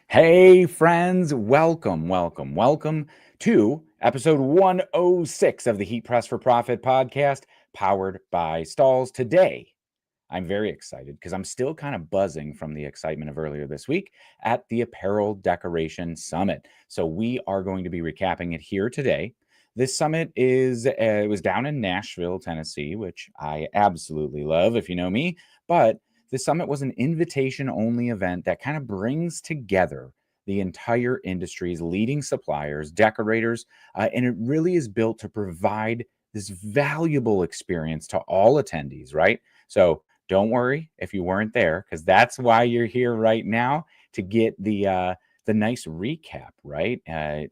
Hey, friends, welcome to episode 106 of the Heat Press for Profit podcast, powered by Stalls. Today, I'm very excited because I'm still kind of buzzing from the excitement of earlier this week at the Apparel Decoration Summit. So we are going to be recapping it here today. This summit it was down in Nashville, Tennessee, which I absolutely love if you know me, but the summit was an invitation only event that kind of brings together the entire industry's leading suppliers, decorators, and it really is built to provide this valuable experience to all attendees, right? So don't worry if you weren't there, because that's why you're here right now to get the nice recap, right?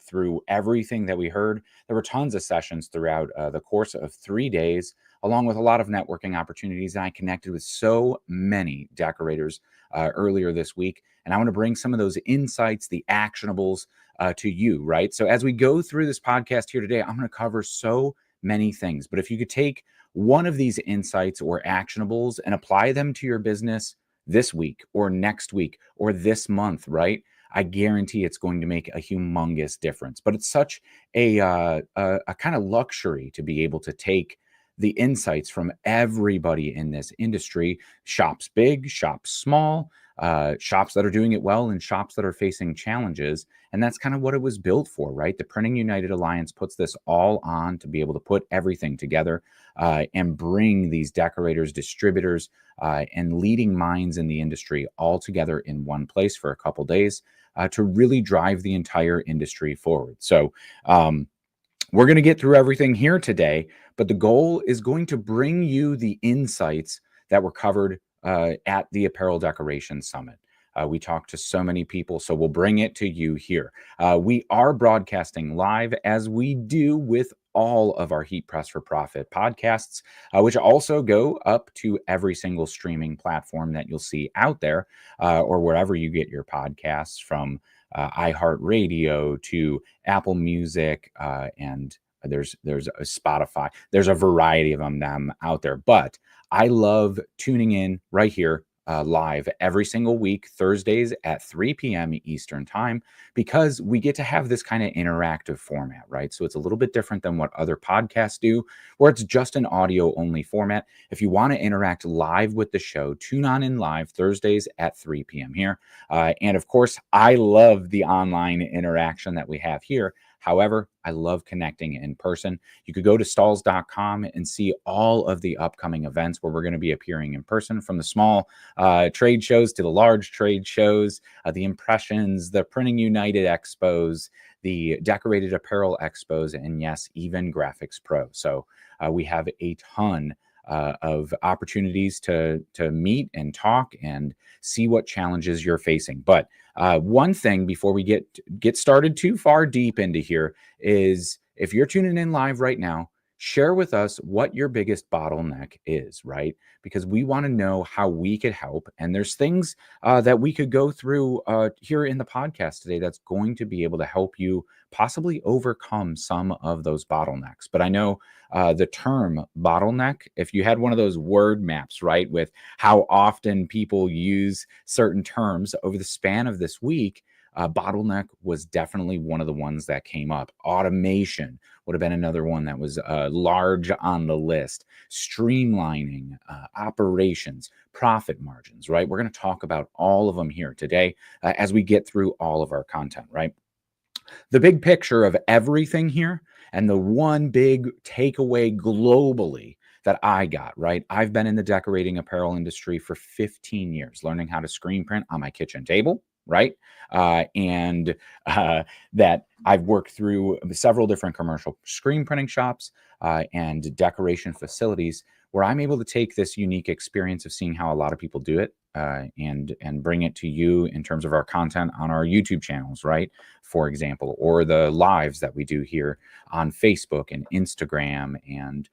Through everything that we heard. There were tons of sessions throughout the course of 3 days, along with a lot of networking opportunities. And I connected with so many decorators earlier this week. And I want to bring some of those insights, the actionables to you, right? So as we go through this podcast here today, I'm going to cover so many things. But if you could take one of these insights or actionables and apply them to your business this week or next week or this month, right? I guarantee it's going to make a humongous difference. But it's such a kind of luxury to be able to take the insights from everybody in this industry, shops big, shops small, shops that are doing it well, and shops that are facing challenges. And that's kind of what it was built for, right? The Printing United Alliance puts this all on to be able to put everything together and bring these decorators, distributors, and leading minds in the industry all together in one place for a couple days to really drive the entire industry forward. So, we're going to get through everything here today, but the goal is going to bring you the insights that were covered at the Apparel Decoration Summit. We talked to so many people, so we'll bring it to you here. We are broadcasting live, as we do with all of our Heat Press for Profit podcasts, which also go up to every single streaming platform that you'll see out there, or wherever you get your podcasts from. iHeartRadio to Apple Music, and there's a Spotify. There's a variety of them out there, but I love tuning in right here live every single week, Thursdays at 3 p.m. Eastern time, because we get to have this kind of interactive format, right? So it's a little bit different than what other podcasts do, where it's just an audio only format. If you want to interact live with the show, tune on in live Thursdays at 3 p.m. here. And of course, I love the online interaction that we have here. However, I love connecting in person. You could go to stalls.com and see all of the upcoming events where we're going to be appearing in person, from the small trade shows to the large trade shows, the impressions, the Printing United expos, the decorated apparel expos, and yes, even Graphics Pro. So we have a ton of opportunities to meet and talk and see what challenges you're facing. But one thing before we get started too far deep into here is, if you're tuning in live right now, share with us what your biggest bottleneck is, right? Because we want to know how we could help. And there's things that we could go through here in the podcast today that's going to be able to help you possibly overcome some of those bottlenecks. But I know the term bottleneck, if you had one of those word maps, right, with how often people use certain terms over the span of this week, bottleneck was definitely one of the ones that came up. Automation would have been another one that was large on the list. Streamlining, operations, profit margins, right? We're going to talk about all of them here today as we get through all of our content, right? The big picture of everything here, and the one big takeaway globally that I got, right? I've been in the decorating apparel industry for 15 years, learning how to screen print on my kitchen table, right? And that I've worked through several different commercial screen printing shops and decoration facilities, where I'm able to take this unique experience of seeing how a lot of people do it and bring it to you in terms of our content on our YouTube channels, right? For example, or the lives that we do here on Facebook and Instagram and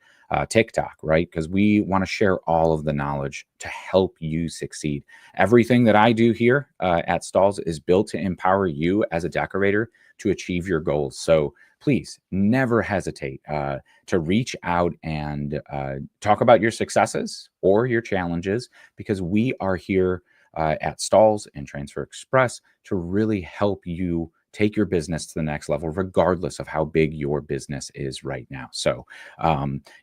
TikTok, right? Because we want to share all of the knowledge to help you succeed. Everything that I do here at Stalls is built to empower you as a decorator to achieve your goals. So please never hesitate to reach out and talk about your successes or your challenges, because we are here at Stalls and Transfer Express to really help you take your business to the next level, regardless of how big your business is right now. So,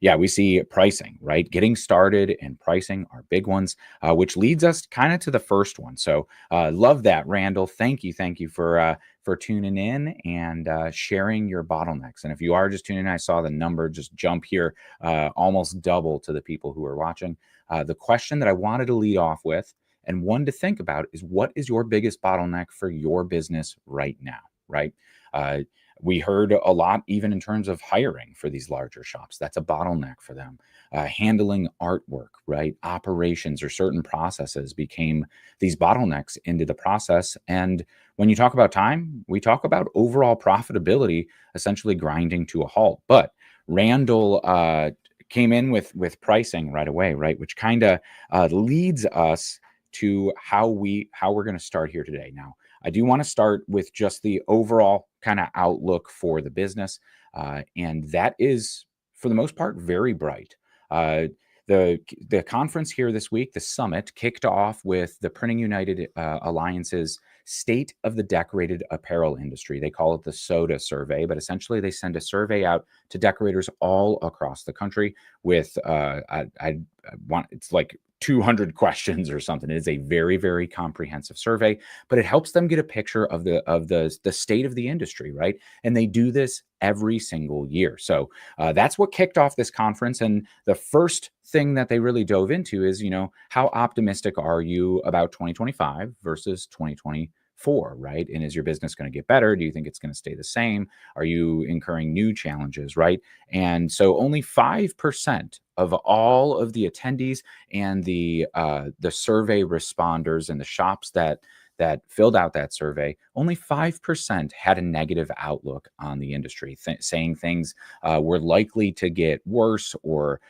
yeah, we see pricing, right? Getting started and pricing are big ones, which leads us kind of to the first one. So, love that, Randall. Thank you for tuning in and sharing your bottlenecks. And if you are just tuning in, I saw the number just jump here, almost double to the people who are watching. The question that I wanted to lead off with and one to think about is, what is your biggest bottleneck for your business right now, right? Uh, we heard a lot, even in terms of hiring for these larger shops. That's a bottleneck for them. Handling artwork, right? Operations or certain processes became these bottlenecks into the process. And when you talk about time, we talk about overall profitability essentially grinding to a halt. But Randall came in with pricing right away, right? Which kind of leads us to how we're going to start here today. Now, I do want to start with just the overall kind of outlook for the business, and that is, for the most part, very bright. Uh, the conference here this week, the summit, kicked off with the Printing United Alliance's State of the Decorated Apparel Industry. They call it the SODA survey, but essentially they send a survey out to decorators all across the country with I want, it's like 200 questions or something. It is a very, very comprehensive survey, but it helps them get a picture of the state of the industry, right? And they do this every single year. So that's what kicked off this conference. And the first thing that they really dove into is, how optimistic are you about 2025 versus 2024, right? And is your business going to get better? Do you think it's going to stay the same? Are you incurring new challenges, right? And so only 5% of all of the attendees and the survey responders and the shops that filled out that survey, only 5% had a negative outlook on the industry, saying things were likely to get worse, or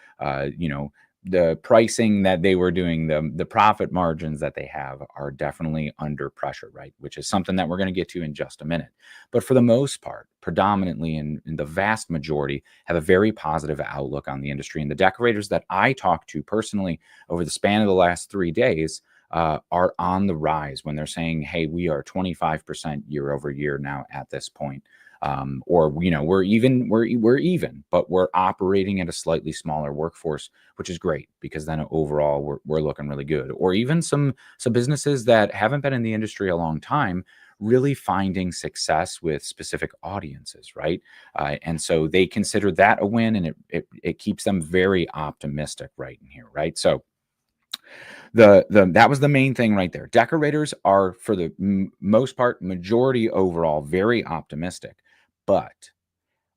the pricing that they were doing, the profit margins that they have are definitely under pressure, right? Which is something that we're going to get to in just a minute. But for the most part, predominantly in the vast majority, have a very positive outlook on the industry. And the decorators that I talked to personally over the span of the last 3 days are on the rise when they're saying, hey, we are 25% year over year now at this point. Or we're even, but we're operating at a slightly smaller workforce, which is great, because then overall we're looking really good. Or even some businesses that haven't been in the industry a long time really finding success with specific audiences, right? And so they consider that a win, and it keeps them very optimistic right in here, right? So that was the main thing right there. Decorators are, for the most part, majority overall, very optimistic, but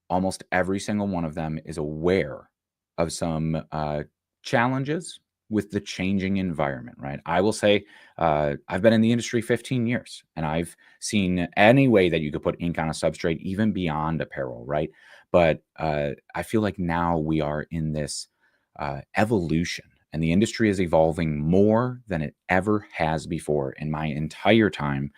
almost every single one of them is aware of some challenges with the changing environment, right? I will say I've been in the industry 15 years, and I've seen any way that you could put ink on a substrate, even beyond apparel, right? But I feel like now we are in this evolution, and the industry is evolving more than it ever has before in my entire time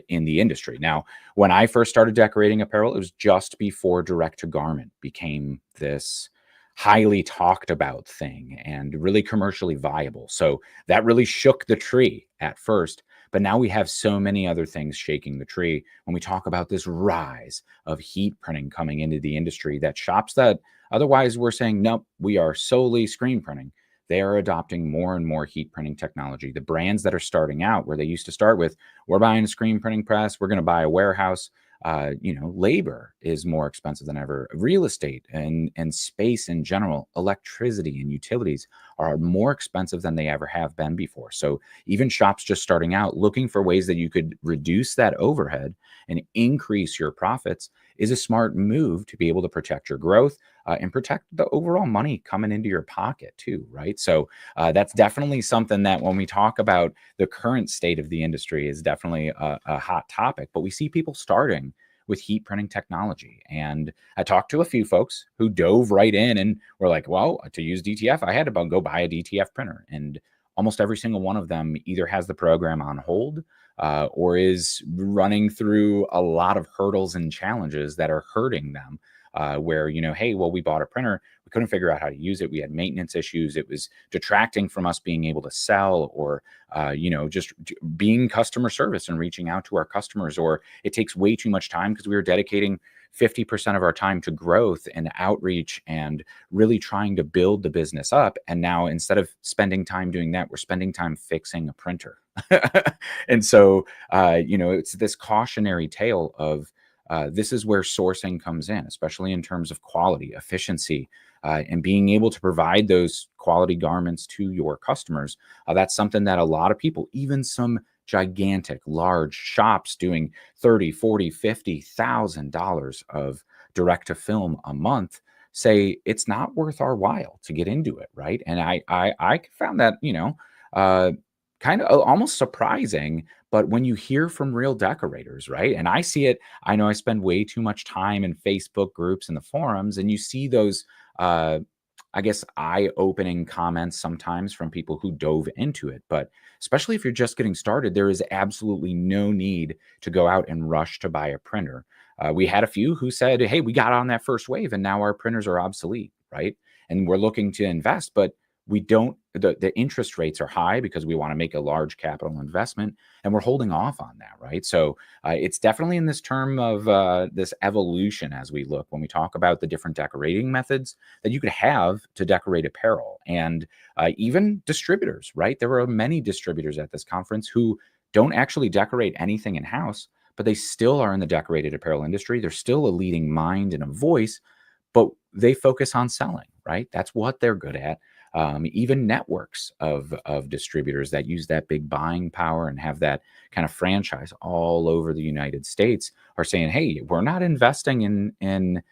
in the industry. Now, when I first started decorating apparel, it was just before direct to garment became this highly talked about thing and really commercially viable. So that really shook the tree at first. But now we have so many other things shaking the tree when we talk about this rise of heat printing coming into the industry, that shops that otherwise were saying, nope, we are solely screen printing, they are adopting more and more heat printing technology. The brands that are starting out, where they used to start with, we're buying a screen printing press, we're going to buy a warehouse. Labor is more expensive than ever. Real estate and space in general, electricity and utilities are more expensive than they ever have been before. So even shops just starting out looking for ways that you could reduce that overhead and increase your profits is a smart move to be able to protect your growth and protect the overall money coming into your pocket too, right? So that's definitely something that when we talk about the current state of the industry is definitely a hot topic. But we see people starting with heat printing technology. And I talked to a few folks who dove right in and were like, well, to use DTF, I had to go buy a DTF printer. And almost every single one of them either has the program on hold or is running through a lot of hurdles and challenges that are hurting them where, hey, well, we bought a printer. We couldn't figure out how to use it. We had maintenance issues. It was detracting from us being able to sell, or, just being customer service and reaching out to our customers, or it takes way too much time because we were dedicating 50% of our time to growth and outreach and really trying to build the business up. And now, instead of spending time doing that, we're spending time fixing a printer. And so, it's this cautionary tale of, this is where sourcing comes in, especially in terms of quality, efficiency, and being able to provide those quality garments to your customers. That's something that a lot of people, even some gigantic, large shops doing $30,000, $40,000, $50,000 of direct to film a month, say it's not worth our while to get into it, right? And I found that, uh, kind of almost surprising. But when you hear from real decorators, right? And I see it, I know I spend way too much time in Facebook groups and the forums, and you see those, uh, I guess, eye-opening comments sometimes from people who dove into it. But especially if you're just getting started, there is absolutely no need to go out and rush to buy a printer. We had a few who said, hey, we got on that first wave and now our printers are obsolete, right? And we're looking to invest, but we don't, the interest rates are high because we want to make a large capital investment, and we're holding off on that, right? So it's definitely in this term of this evolution as we look, when we talk about the different decorating methods that you could have to decorate apparel, and even distributors, right? There were many distributors at this conference who don't actually decorate anything in house, but they still are in the decorated apparel industry. They're still a leading mind and a voice, but they focus on selling, right? That's what they're good at. Even networks of distributors that use that big buying power and have that kind of franchise all over the United States are saying, hey, we're not investing in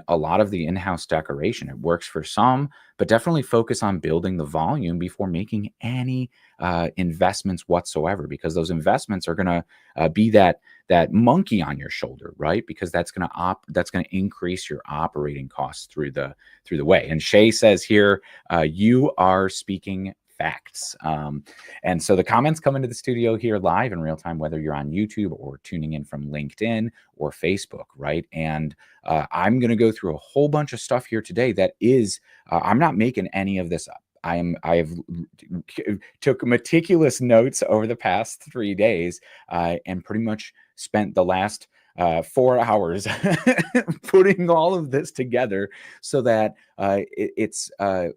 a lot of the in-house decoration. It works for some, but definitely focus on building the volume before making any investments whatsoever, because those investments are going to be that monkey on your shoulder, right? Because that's going to increase your operating costs through the way. And Shay says here, you are speaking facts. And so the comments come into the studio here live in real time, whether you're on YouTube or tuning in from LinkedIn or Facebook, right? And I'm going to go through a whole bunch of stuff here today that is, I'm not making any of this up. I have took meticulous notes over the past 3 days, and pretty much spent the last 4 hours putting all of this together so that it's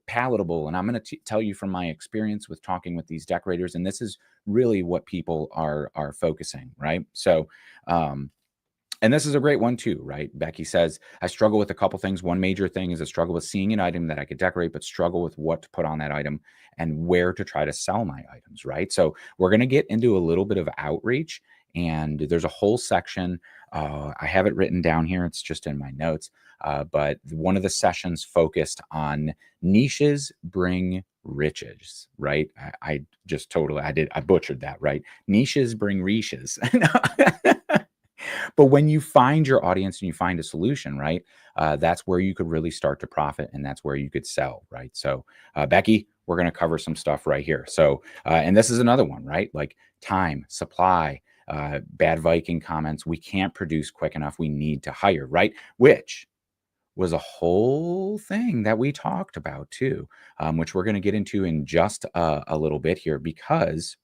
palatable. And I'm going to tell you from my experience with talking with these decorators, and this is really what people are focusing, right? So, and this is a great one too, right? Becky says, I struggle with a couple things. One major thing is a struggle with seeing an item that I could decorate, but struggle with what to put on that item and where to try to sell my items, right? So we're going to get into a little bit of outreach, and there's a whole section. I have it written down here. It's just in my notes. But one of the sessions focused on niches bring riches, right? I butchered that, right? Niches bring riches. But when you find your audience and you find a solution, right, that's where you could really start to profit, and that's where you could sell, right? So, Becky, we're going to cover some stuff right here. So, and this is another one, right? Like time, supply, Bad Viking comments. We can't produce quick enough. We need to hire, right? Which was a whole thing that we talked about too, which we're going to get into in just a little bit here, because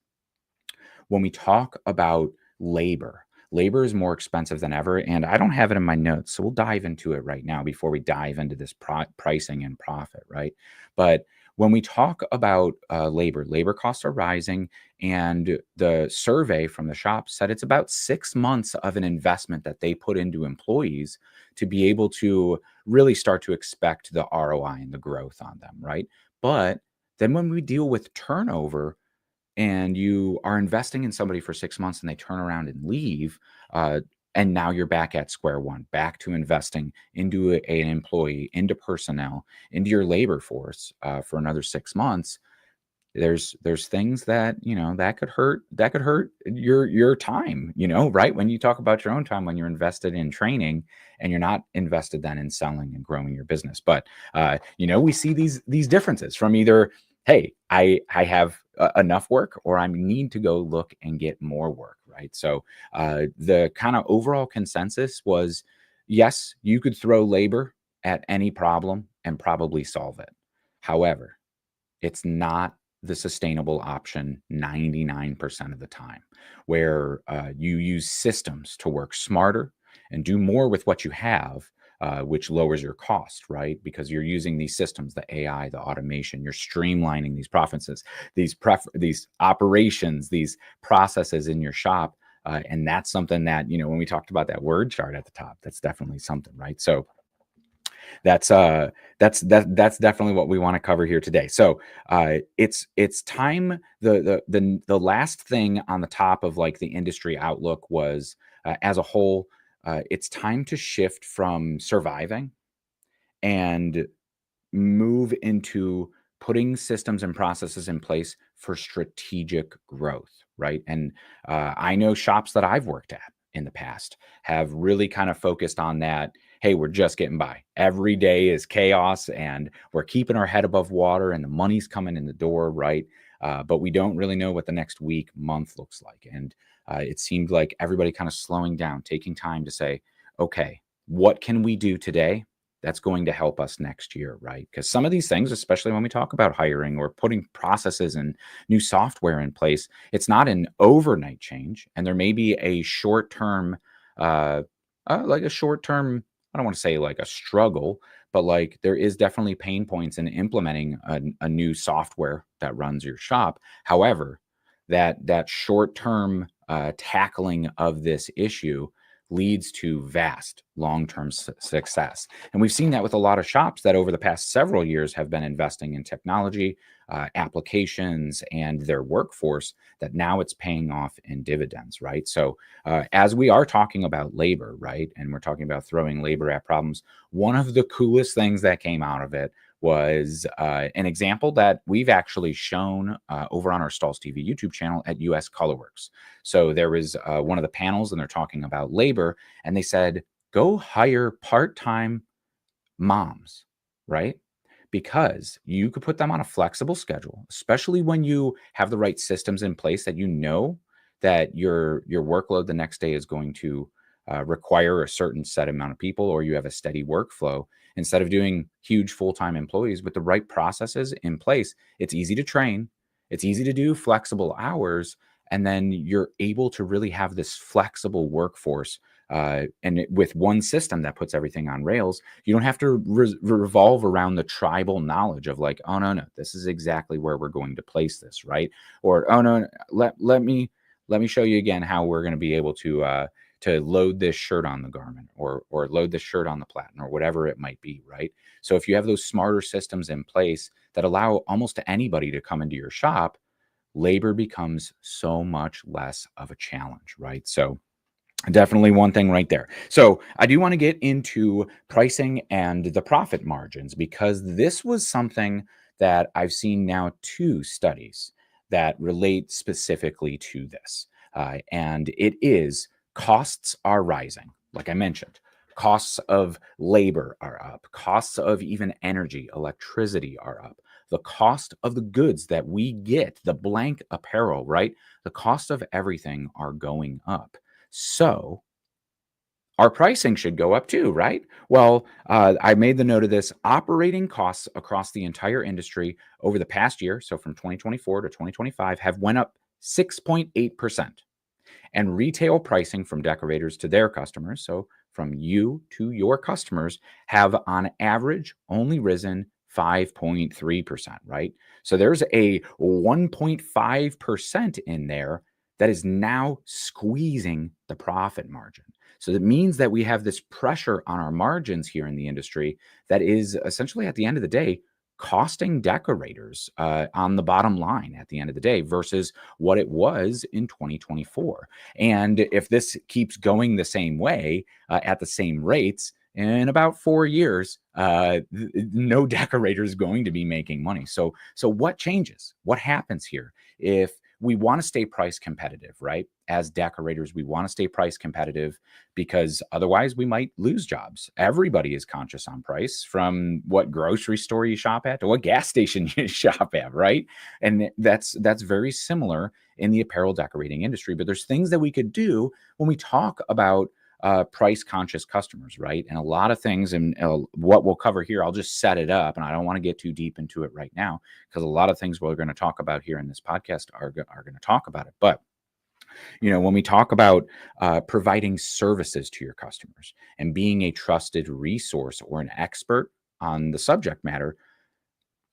when we talk about labor, labor is more expensive than ever. And I don't have it in my notes, so we'll dive into it right now before we dive into this pricing and profit, right? But when we talk about labor costs are rising, and the survey from the shop said it's about 6 months of an investment that they put into employees to be able to really start to expect the ROI and the growth on them, right? But then when we deal with turnover, and you are investing in somebody for 6 months and they turn around and leave, uh, and now you're back at square one, back to investing into an employee, into personnel, into your labor force for another 6 months. There's things that, that could hurt your time, right? When you talk about your own time, when you're invested in training and you're not invested then in selling and growing your business. But we see these differences from either, hey, I have enough work, or I need to go look and get more work, right? So the kind of overall consensus was, yes, you could throw labor at any problem and probably solve it. However, it's not the sustainable option 99% of the time, where you use systems to work smarter and do more with what you have, which lowers your cost, right? Because you're using these systems, the AI, the automation, you're streamlining these processes, these operations, these processes in your shop. And that's something that, when we talked about that word chart at the top, that's definitely something, right? So that's that's definitely what we want to cover here today. So it's time. The last thing on the top of like the industry outlook was, as a whole, it's time to shift from surviving and move into putting systems and processes in place for strategic growth, right? And I know shops that I've worked at in the past have really kind of focused on that. Hey, we're just getting by. Every day is chaos and we're keeping our head above water and the money's coming in the door, right? But we don't really know what the next week, month looks like. And it seemed like everybody kind of slowing down, taking time to say, okay, what can we do today that's going to help us next year, right? Because some of these things, especially when we talk about hiring or putting processes and new software in place, it's not an overnight change. And there may be a short term, like a short term, I don't want to say like a struggle, but like there is definitely pain points in implementing a new software that runs your shop. However, that short term tackling of this issue leads to vast long-term success. And we've seen that with a lot of shops that over the past several years have been investing in technology, applications, and their workforce, that now it's paying off in dividends, right? So as we are talking about labor, right, and we're talking about throwing labor at problems, one of the coolest things that came out of it was an example that we've actually shown over on our Stalls TV YouTube channel at US Colorworks. So there was one of the panels and they're talking about labor, and they said, go hire part-time moms, right? Because you could put them on a flexible schedule, especially when you have the right systems in place that that your workload the next day is going to require a certain set amount of people, or you have a steady workflow. Instead of doing huge full-time employees, with the right processes in place, it's easy to train, it's easy to do flexible hours, and then you're able to really have this flexible workforce. With one system that puts everything on rails, you don't have to revolve around the tribal knowledge of like, oh no, this is exactly where we're going to place this, right? Or oh no, let me show you again how we're going to be able to load this shirt on the garment, or load this shirt on the platen, or whatever it might be, right? So if you have those smarter systems in place that allow almost anybody to come into your shop, labor becomes so much less of a challenge, right? So definitely one thing right there. So I do want to get into pricing and the profit margins, because this was something that I've seen now 2 studies that relate specifically to this. And it is costs are rising. Like I mentioned, costs of labor are up, costs of even energy, electricity are up. The cost of the goods that we get, the blank apparel, right? The cost of everything are going up. So our pricing should go up too, right? Well, I made the note of this. Operating costs across the entire industry over the past year, so from 2024 to 2025, have went up 6.8%. And retail pricing from decorators to their customers, so from you to your customers, have on average only risen 5.3%, right? So there's a 1.5% in there that is now squeezing the profit margin. So that means that we have this pressure on our margins here in the industry that is essentially, at the end of the day, costing decorators on the bottom line at the end of the day versus what it was in 2024. And if this keeps going the same way, at the same rates, in about 4 years, no decorator is going to be making money. So what changes? What happens here if we want to stay price competitive, right? As decorators, we want to stay price competitive because otherwise we might lose jobs. Everybody is conscious on price, from what grocery store you shop at to what gas station you shop at, right? And that's very similar in the apparel decorating industry. But there's things that we could do when we talk about price conscious customers, right? And a lot of things, and what we'll cover here, I'll just set it up, and I don't want to get too deep into it right now because a lot of things we're going to talk about here in this podcast are going to talk about it. But when we talk about providing services to your customers and being a trusted resource or an expert on the subject matter,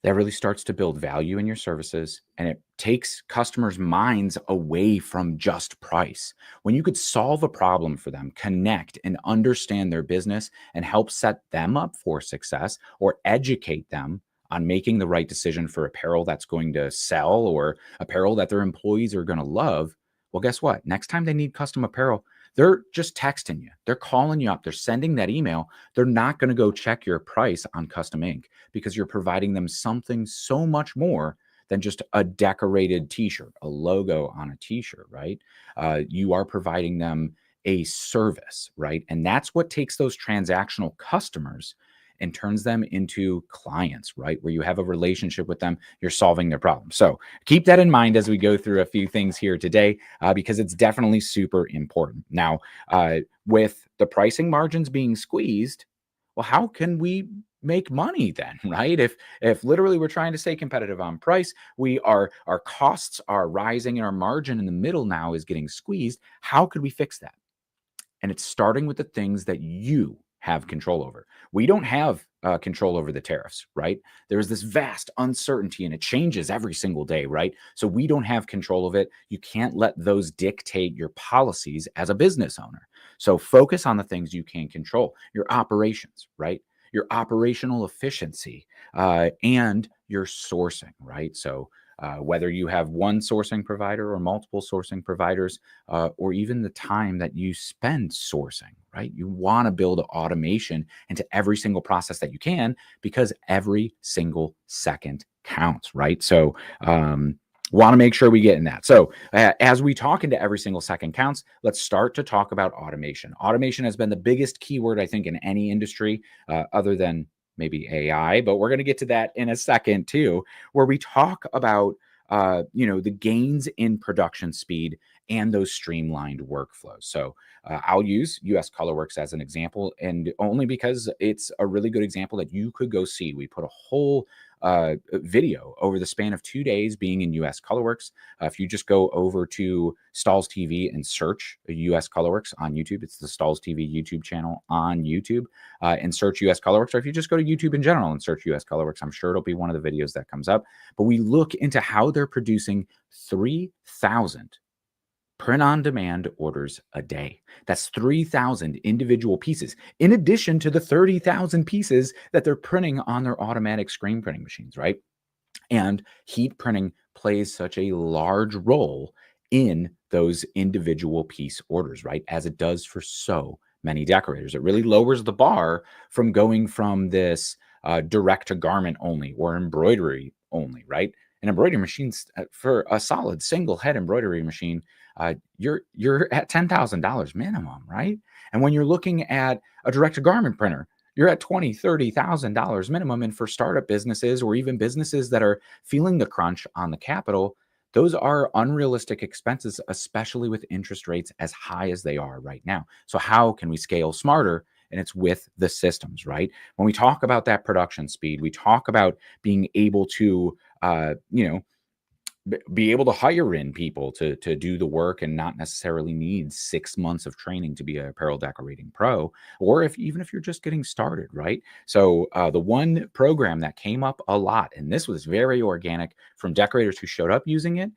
that really starts to build value in your services, and it takes customers' minds away from just price. When you could solve a problem for them, connect and understand their business and help set them up for success, or educate them on making the right decision for apparel that's going to sell or apparel that their employees are going to love, well, guess what? Next time they need custom apparel, they're just texting you, they're calling you up, they're sending that email. They're not going to go check your price on Custom Ink because you're providing them something so much more than just a decorated t-shirt, a logo on a t-shirt, right? You are providing them a service, right? And that's what takes those transactional customers and turns them into clients, right? Where you have a relationship with them, you're solving their problem. So keep that in mind as we go through a few things here today, because it's definitely super important. Now, with the pricing margins being squeezed, well, how can we make money then, right? If literally we're trying to stay competitive on price, our costs are rising and our margin in the middle now is getting squeezed. How could we fix that? And it's starting with the things that you have control over. We don't have control over the tariffs, right? There's this vast uncertainty and it changes every single day, right? So we don't have control of it. You can't let those dictate your policies as a business owner. So focus on the things you can control, your operations, right? Your operational efficiency, and your sourcing, right? So whether you have one sourcing provider or multiple sourcing providers, or even the time that you spend sourcing, right? You want to build automation into every single process that you can, because every single second counts, right? So, want to make sure we get in that. So as we talk into every single second counts, let's start to talk about automation. Automation has been the biggest keyword, I think, in any industry, other than maybe AI, but we're going to get to that in a second too, where we talk about the gains in production speed and those streamlined workflows. So I'll use US Colorworks as an example, and only because it's a really good example that you could go see. We put a whole video over the span of 2 days being in US Colorworks. If you just go over to Stalls TV and search US Colorworks on YouTube, it's the Stalls TV YouTube channel on YouTube, and search US Colorworks. Or if you just go to YouTube in general and search US Colorworks, I'm sure it'll be one of the videos that comes up. But we look into how they're producing 3,000 print-on-demand orders a day. That's 3,000 individual pieces, in addition to the 30,000 pieces that they're printing on their automatic screen printing machines, right? And heat printing plays such a large role in those individual piece orders, right? As it does for so many decorators. It really lowers the bar from going from this direct to garment only or embroidery only, right? An embroidery machine, for a solid single head embroidery machine, you're at $10,000 minimum, right? And when you're looking at a direct to garment printer, you're at $20,000-$30,000 minimum. And for startup businesses or even businesses that are feeling the crunch on the capital, those are unrealistic expenses, especially with interest rates as high as they are right now. So how can we scale smarter? And it's with the systems, right? When we talk about that production speed, we talk about being able to, be able to hire in people to do the work and not necessarily need 6 months of training to be an apparel decorating pro, or even if you're just getting started, right? So the one program that came up a lot, and this was very organic from decorators who showed up using it,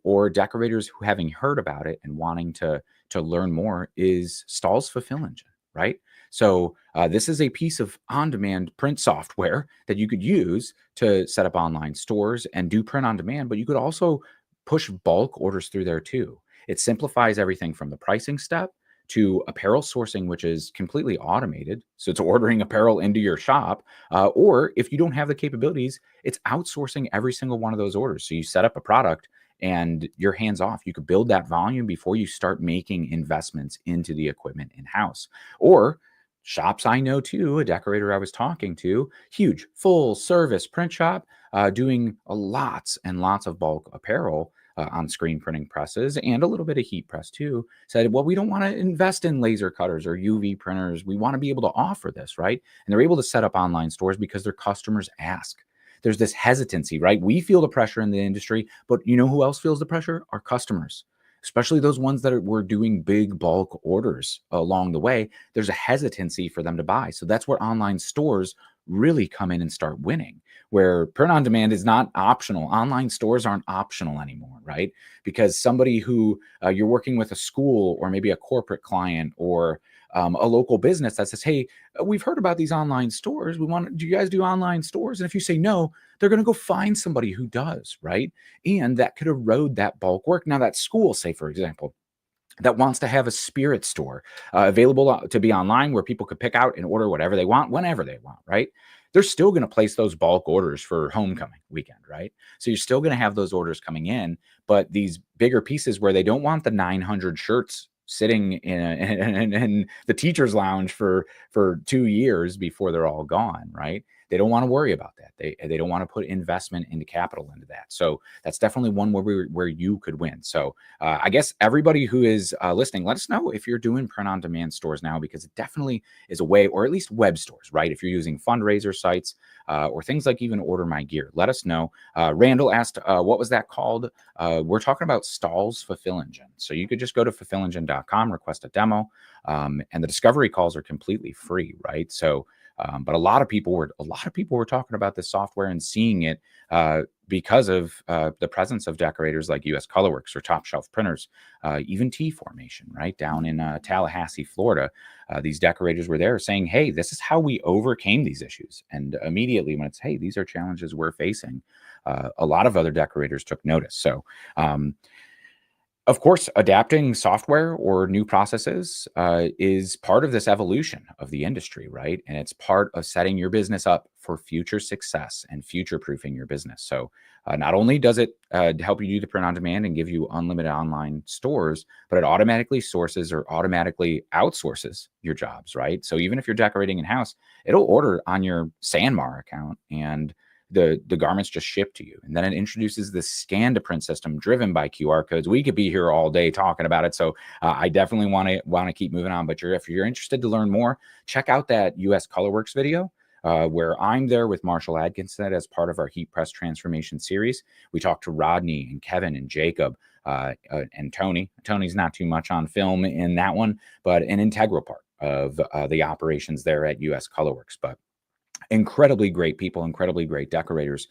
or decorators who having heard about it and wanting to learn more, is Stalls Fulfill Engine, right? So this is a piece of on-demand print software that you could use to set up online stores and do print on demand, but you could also push bulk orders through there too. It simplifies everything from the pricing step to apparel sourcing, which is completely automated. So it's ordering apparel into your shop, or if you don't have the capabilities, it's outsourcing every single one of those orders. So you set up a product and you're hands off. You could build that volume before you start making investments into the equipment in-house. Or shops I know too, a decorator I was talking to, huge full service print shop, doing lots and lots of bulk apparel. on screen printing presses and a little bit of heat press too, said, well, we don't want to invest in laser cutters or UV printers. We want to be able to offer this, right? And they're able to set up online stores because their customers ask. There's this hesitancy, right? We feel the pressure in the industry, but you know who else feels the pressure? Our customers, especially those ones that were doing big bulk orders along the way. There's a hesitancy for them to buy. So that's where online stores really come in and start winning, where print on demand is not optional. Online stores aren't optional anymore, right? Because somebody who you're working with, a school or maybe a corporate client or a local business that says, hey, we've heard about these online stores. Do you guys do online stores? And if you say no, they're going to go find somebody who does, right? And that could erode that bulk work. Now, that school, say, for example, that wants to have a spirit store available to be online where people could pick out and order whatever they want, whenever they want, right? They're still going to place those bulk orders for homecoming weekend, right? So you're still going to have those orders coming in, but these bigger pieces where they don't want the 900 shirts sitting in the teacher's lounge for 2 years before they're all gone, right? They don't want to worry about that. They don't want to put investment into capital into that. So that's definitely one where you could win. So I guess everybody who is listening, let us know if you're doing print on demand stores now, because it definitely is a way, or at least web stores, right? If you're using fundraiser sites or things like even Order My Gear, let us know. Randall asked, what was that called? We're talking about Stahl's Fulfill Engine. So you could just go to fulfillengine.com, request a demo, and the discovery calls are completely free, right? So but a lot of people were talking about this software and seeing it because of the presence of decorators like US Colorworks or Top Shelf Printers, even T Formation, right down in Tallahassee, Florida. These decorators were there saying, hey, this is how we overcame these issues. And immediately when it's, hey, these are challenges we're facing, a lot of other decorators took notice. So of course, adapting software or new processes is part of this evolution of the industry, right? And it's part of setting your business up for future success and future-proofing your business. So not only does it help you do the print on demand and give you unlimited online stores, but it automatically sources or automatically outsources your jobs, right? So even if you're decorating in-house, it'll order on your Sanmar account and the garments just ship to you. And then it introduces this scan to print system driven by QR codes. We could be here all day talking about it. So I definitely want to keep moving on. But if you're interested to learn more, check out that US Colorworks video where I'm there with Marshall Atkinson as part of our Heat Press Transformation series. We talked to Rodney and Kevin and Jacob and Tony. Tony's not too much on film in that one, but an integral part of the operations there at US Colorworks. But incredibly great people, incredibly great decorators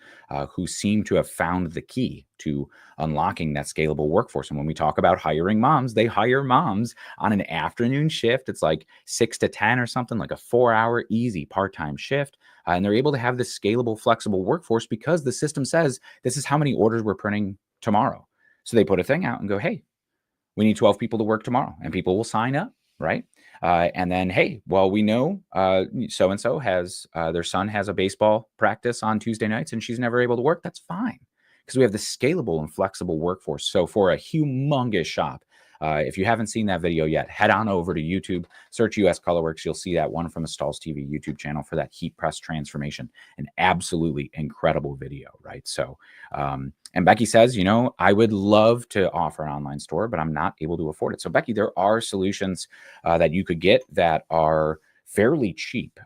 who seem to have found the key to unlocking that scalable workforce. And when we talk about hiring moms, they hire moms on an afternoon shift. It's like 6 to 10 or something, like a 4-hour easy part-time shift. And they're able to have this scalable, flexible workforce because the system says this is how many orders we're printing tomorrow. So they put a thing out and go, hey, we need 12 people to work tomorrow, and people will sign up, right? And then, hey, well, we know so-and-so has their son has a baseball practice on Tuesday nights and she's never able to work. That's fine, because we have this scalable and flexible workforce. So for a humongous shop, if you haven't seen that video yet, head on over to YouTube, search US Colorworks. You'll see that one from the Stalls TV YouTube channel for that heat press transformation. An absolutely incredible video, right? So, and Becky says, I would love to offer an online store, but I'm not able to afford it. So Becky, there are solutions that you could get that are fairly cheap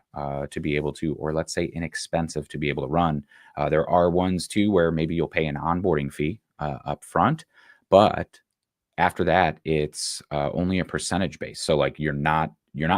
to be able to, or let's say inexpensive to be able to run. There are ones too where maybe you'll pay an onboarding fee up front, but after that, it's only a percentage base. So like you're not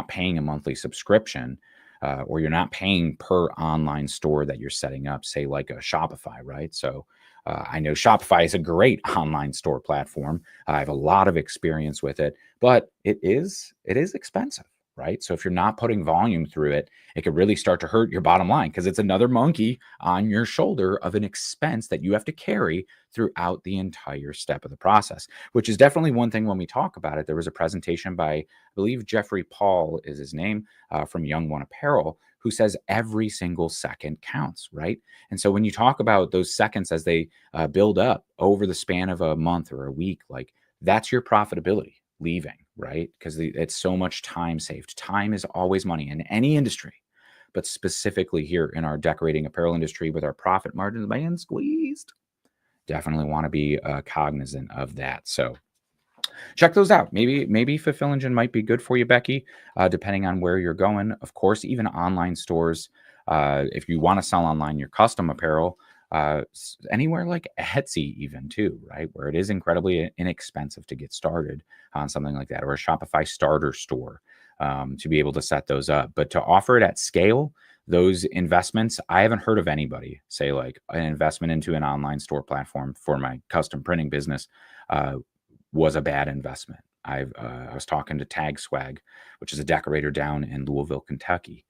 paying a monthly subscription or you're not paying per online store that you're setting up, say like a Shopify, right? So I know Shopify is a great online store platform. I have a lot of experience with it, but it is expensive, right? So if you're not putting volume through it, it could really start to hurt your bottom line because it's another monkey on your shoulder of an expense that you have to carry throughout the entire step of the process, which is definitely one thing when we talk about it. There was a presentation by, I believe, Jeffrey Paul is his name, from Young One Apparel, who says every single second counts, right? And so when you talk about those seconds as they build up over the span of a month or a week, like that's your profitability leaving, right? Because it's so much time saved. Time is always money in any industry, but specifically here in our decorating apparel industry with our profit margins being squeezed, definitely want to be cognizant of that. So check those out. Maybe Fulfill Engine might be good for you, Becky, depending on where you're going. Of course, even online stores, if you want to sell online your custom apparel, anywhere like Etsy, even too, right, where it is incredibly inexpensive to get started on something like that, or a Shopify starter store, to be able to set those up. But to offer it at scale, those investments, I haven't heard of anybody say like an investment into an online store platform for my custom printing business was a bad investment. I was talking to Tag Swag, which is a decorator down in Louisville, Kentucky,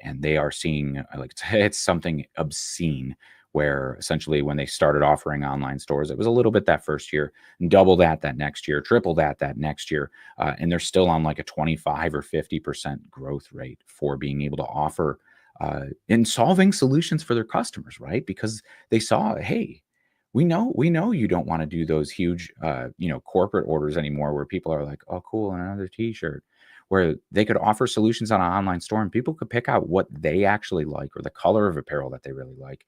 and they are seeing like it's something obscene. Where essentially when they started offering online stores, it was a little bit that first year, double that next year, triple that next year, and they're still on like a 25 or 50% growth rate for being able to offer in solving solutions for their customers, right? Because they saw, hey, we know you don't want to do those huge corporate orders anymore where people are like, oh cool, another t-shirt, where they could offer solutions on an online store and people could pick out what they actually like or the color of apparel that they really like,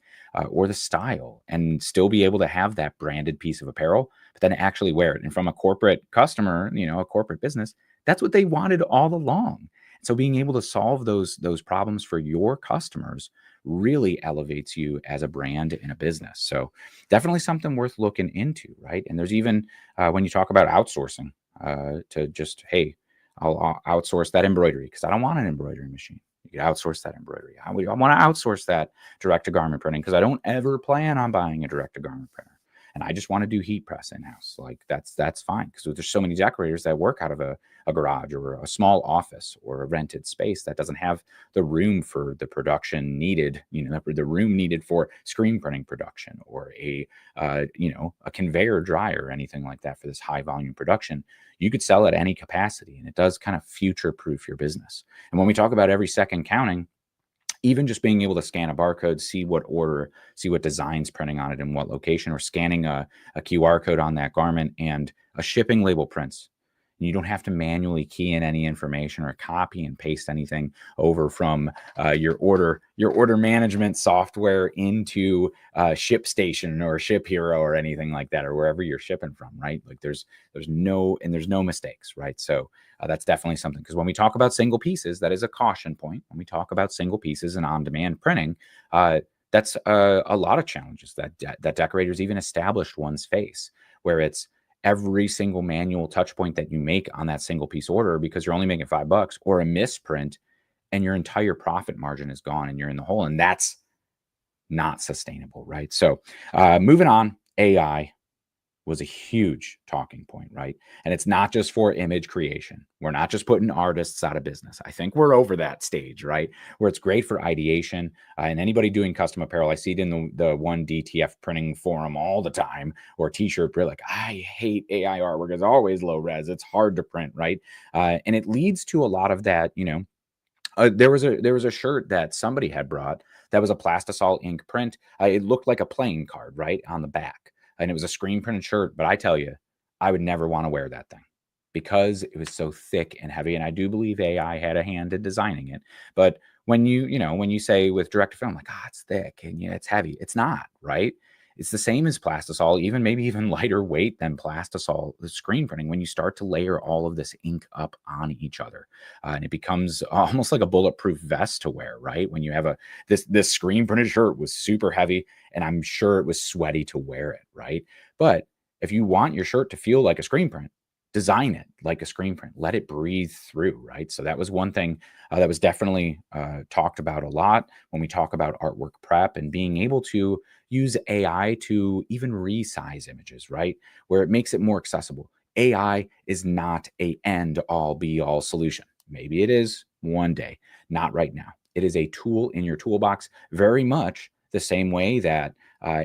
or the style, and still be able to have that branded piece of apparel but then actually wear it. And from a corporate customer, a corporate business, that's what they wanted all along. So being able to solve those problems for your customers really elevates you as a brand in a business. So definitely something worth looking into, right? And there's even when you talk about outsourcing, to just, hey, I'll outsource that embroidery because I don't want an embroidery machine. You can outsource that embroidery. I want to outsource that direct to garment printing because I don't ever plan on buying a direct to garment printer. And I just want to do heat press in house. Like that's fine because there's so many decorators that work out of a garage or a small office or a rented space that doesn't have the room for the production needed, the room needed for screen printing production or a conveyor dryer or anything like that for this high volume production. You could sell at any capacity, and it does kind of future proof your business. And when we talk about every second counting, even just being able to scan a barcode, see what order, see what designs printing on it in what location, or scanning a QR code on that garment and a shipping label prints. You don't have to manually key in any information or copy and paste anything over from your order management software into ShipStation or ShipHero or anything like that, or wherever you're shipping from, right? Like there's no mistakes, right? So that's definitely something, because when we talk about single pieces, that is a caution point. When we talk about single pieces and on-demand printing, that's a lot of challenges that decorators even established ones face, where it's every single manual touch point that you make on that single piece order because you're only making $5 or a misprint and your entire profit margin is gone and you're in the hole, and that's not sustainable, right? So moving on, AI was a huge talking point, right? And it's not just for image creation. We're not just putting artists out of business. I think we're over that stage, right? Where it's great for ideation. And anybody doing custom apparel, I see it in the one DTF printing forum all the time, or t-shirt print, like, I hate AI artwork. It's always low res. It's hard to print, right? And it leads to a lot of that, there was a shirt that somebody had brought that was a plastisol ink print. It looked like a playing card, right, on the back. And it was a screen printed shirt, but I tell you, I would never want to wear that thing because it was so thick and heavy. And I do believe AI had a hand in designing it. But when you say with direct to film, like, it's thick and it's heavy, it's not, right? It's the same as plastisol, maybe even lighter weight than plastisol, the screen printing, when you start to layer all of this ink up on each other. And it becomes almost like a bulletproof vest to wear, right? When you have this screen printed shirt was super heavy, and I'm sure it was sweaty to wear it, right? But if you want your shirt to feel like a screen print, design it like a screen print, let it breathe through, right? So that was one thing that was definitely talked about a lot when we talk about artwork prep and being able to use AI to even resize images, right? Where it makes it more accessible. AI is not a end all be all solution. Maybe it is one day, not right now. It is a tool in your toolbox, very much the same way that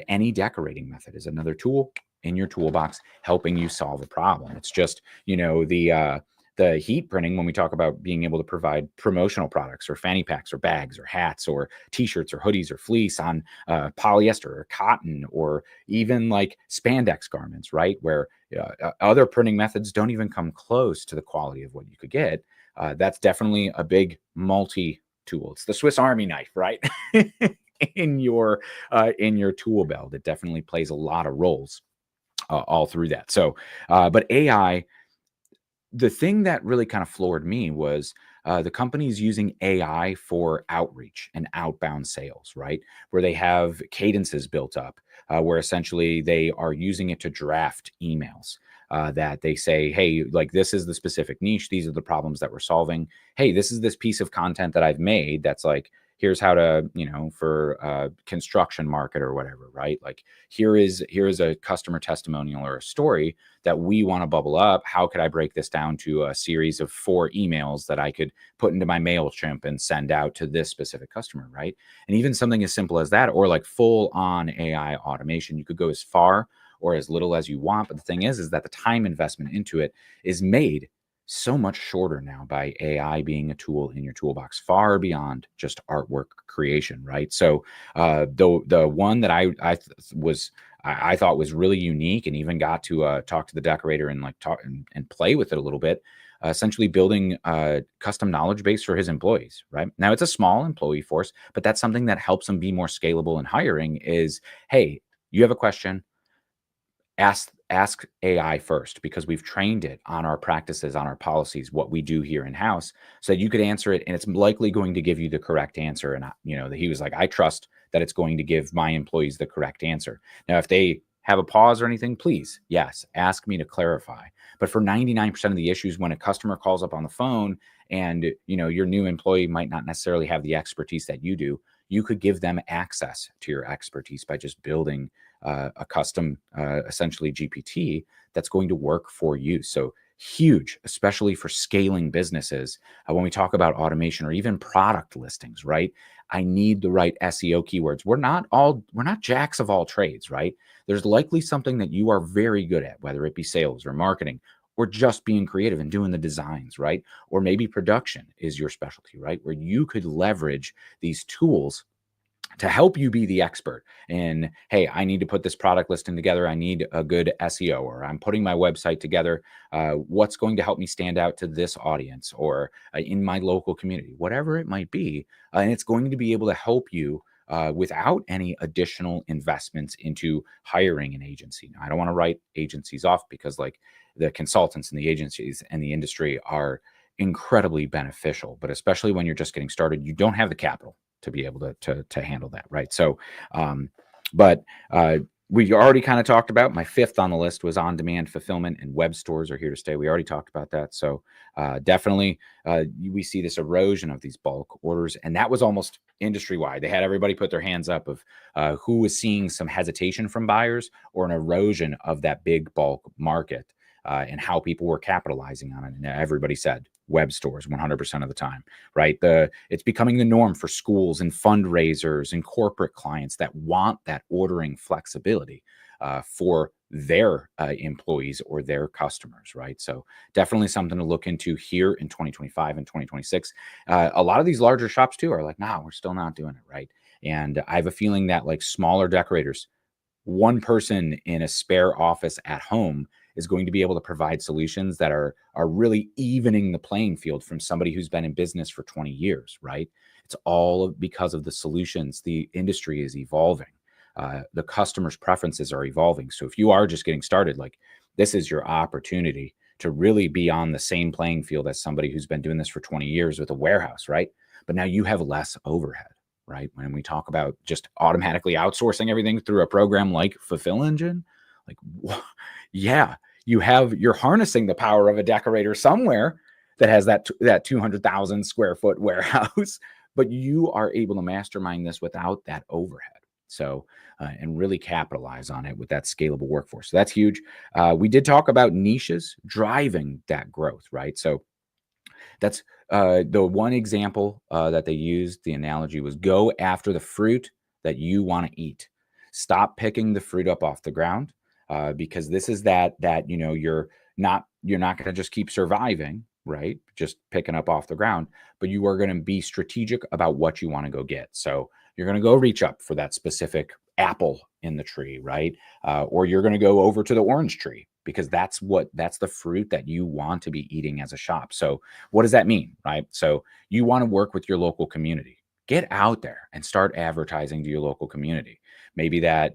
any decorating method is another tool in your toolbox helping you solve a problem. It's just, the heat printing, when we talk about being able to provide promotional products or fanny packs or bags or hats or t-shirts or hoodies or fleece on polyester or cotton, or even like spandex garments, right? Where other printing methods don't even come close to the quality of what you could get. That's definitely a big multi-tool. It's the Swiss Army knife, right? in your tool belt. It definitely plays a lot of roles all through that. So, but AI, the thing that really kind of floored me was the companies using AI for outreach and outbound sales, right? Where they have cadences built up, where essentially they are using it to draft emails. That they say, hey, like this is the specific niche. These are the problems that we're solving. Hey, this is this piece of content that I've made that's like, here's how to, for construction market or whatever, right? Like here is a customer testimonial or a story that we want to bubble up. How could I break this down to a series of 4 emails that I could put into my MailChimp and send out to this specific customer, right? And even something as simple as that, or like full on AI automation, you could go as far or as little as you want. But the thing is that the time investment into it is made so much shorter now by AI being a tool in your toolbox, far beyond just artwork creation, right? So the one that I thought was really unique, and even got to talk to the decorator and like talk and play with it a little bit, essentially building a custom knowledge base for his employees, right? Now it's a small employee force, but that's something that helps them be more scalable in hiring is, hey, you have a question, ask AI first, because we've trained it on our practices, on our policies, what we do here in house, so that you could answer it and it's likely going to give you the correct answer. And he was like, I trust that it's going to give my employees the correct answer. Now, if they have a pause or anything, please, yes, ask me to clarify. But for 99% of the issues, when a customer calls up on the phone and your new employee might not necessarily have the expertise that you do, you could give them access to your expertise by just building a custom, essentially GPT that's going to work for you. So huge, especially for scaling businesses. When we talk about automation or even product listings, right? I need the right SEO keywords. We're not jacks of all trades, right? There's likely something that you are very good at, whether it be sales or marketing, or just being creative and doing the designs, right? Or maybe production is your specialty, right? Where you could leverage these tools to help you be the expert in, hey, I need to put this product listing together. I need a good SEO, or I'm putting my website together. What's going to help me stand out to this audience or in my local community, whatever it might be. And it's going to be able to help you without any additional investments into hiring an agency. Now, I don't want to write agencies off, because like the consultants and the agencies and the industry are incredibly beneficial, but especially when you're just getting started, you don't have the capital to be able to handle that, right? So, but we already kind of talked about my 5th on the list was on-demand fulfillment, and web stores are here to stay. We already talked about that. So definitely we see this erosion of these bulk orders, and that was almost industry-wide. They had everybody put their hands up of who was seeing some hesitation from buyers or an erosion of that big bulk market. And how people were capitalizing on it. And everybody said web stores 100% of the time, right? It's becoming the norm for schools and fundraisers and corporate clients that want that ordering flexibility for their employees or their customers, right? So definitely something to look into here in 2025 and 2026. A lot of these larger shops too are like, nah, we're still not doing it, right? And I have a feeling that like smaller decorators, one person in a spare office at home is going to be able to provide solutions that are really evening the playing field from somebody who's been in business for 20 years, right? It's all because of the solutions. The industry is evolving. The customer's preferences are evolving. So if you are just getting started, like this is your opportunity to really be on the same playing field as somebody who's been doing this for 20 years with a warehouse, right? But now you have less overhead, right? When we talk about just automatically outsourcing everything through a program like Fulfill Engine, like, yeah, you're harnessing the power of a decorator somewhere that has that 200,000 square foot warehouse, but you are able to mastermind this without that overhead. So, and really capitalize on it with that scalable workforce. So that's huge. We did talk about niches driving that growth, right? So that's the one example that they used. The analogy was go after the fruit that you want to eat. Stop picking the fruit up off the ground because this is that you're not going to just keep surviving, right? Just picking up off the ground, but you are going to be strategic about what you want to go get. So you're going to go reach up for that specific apple in the tree, right? Or you're going to go over to the orange tree because that's the fruit that you want to be eating as a shop. So what does that mean, right? So you want to work with your local community. Get out there and start advertising to your local community. Maybe that,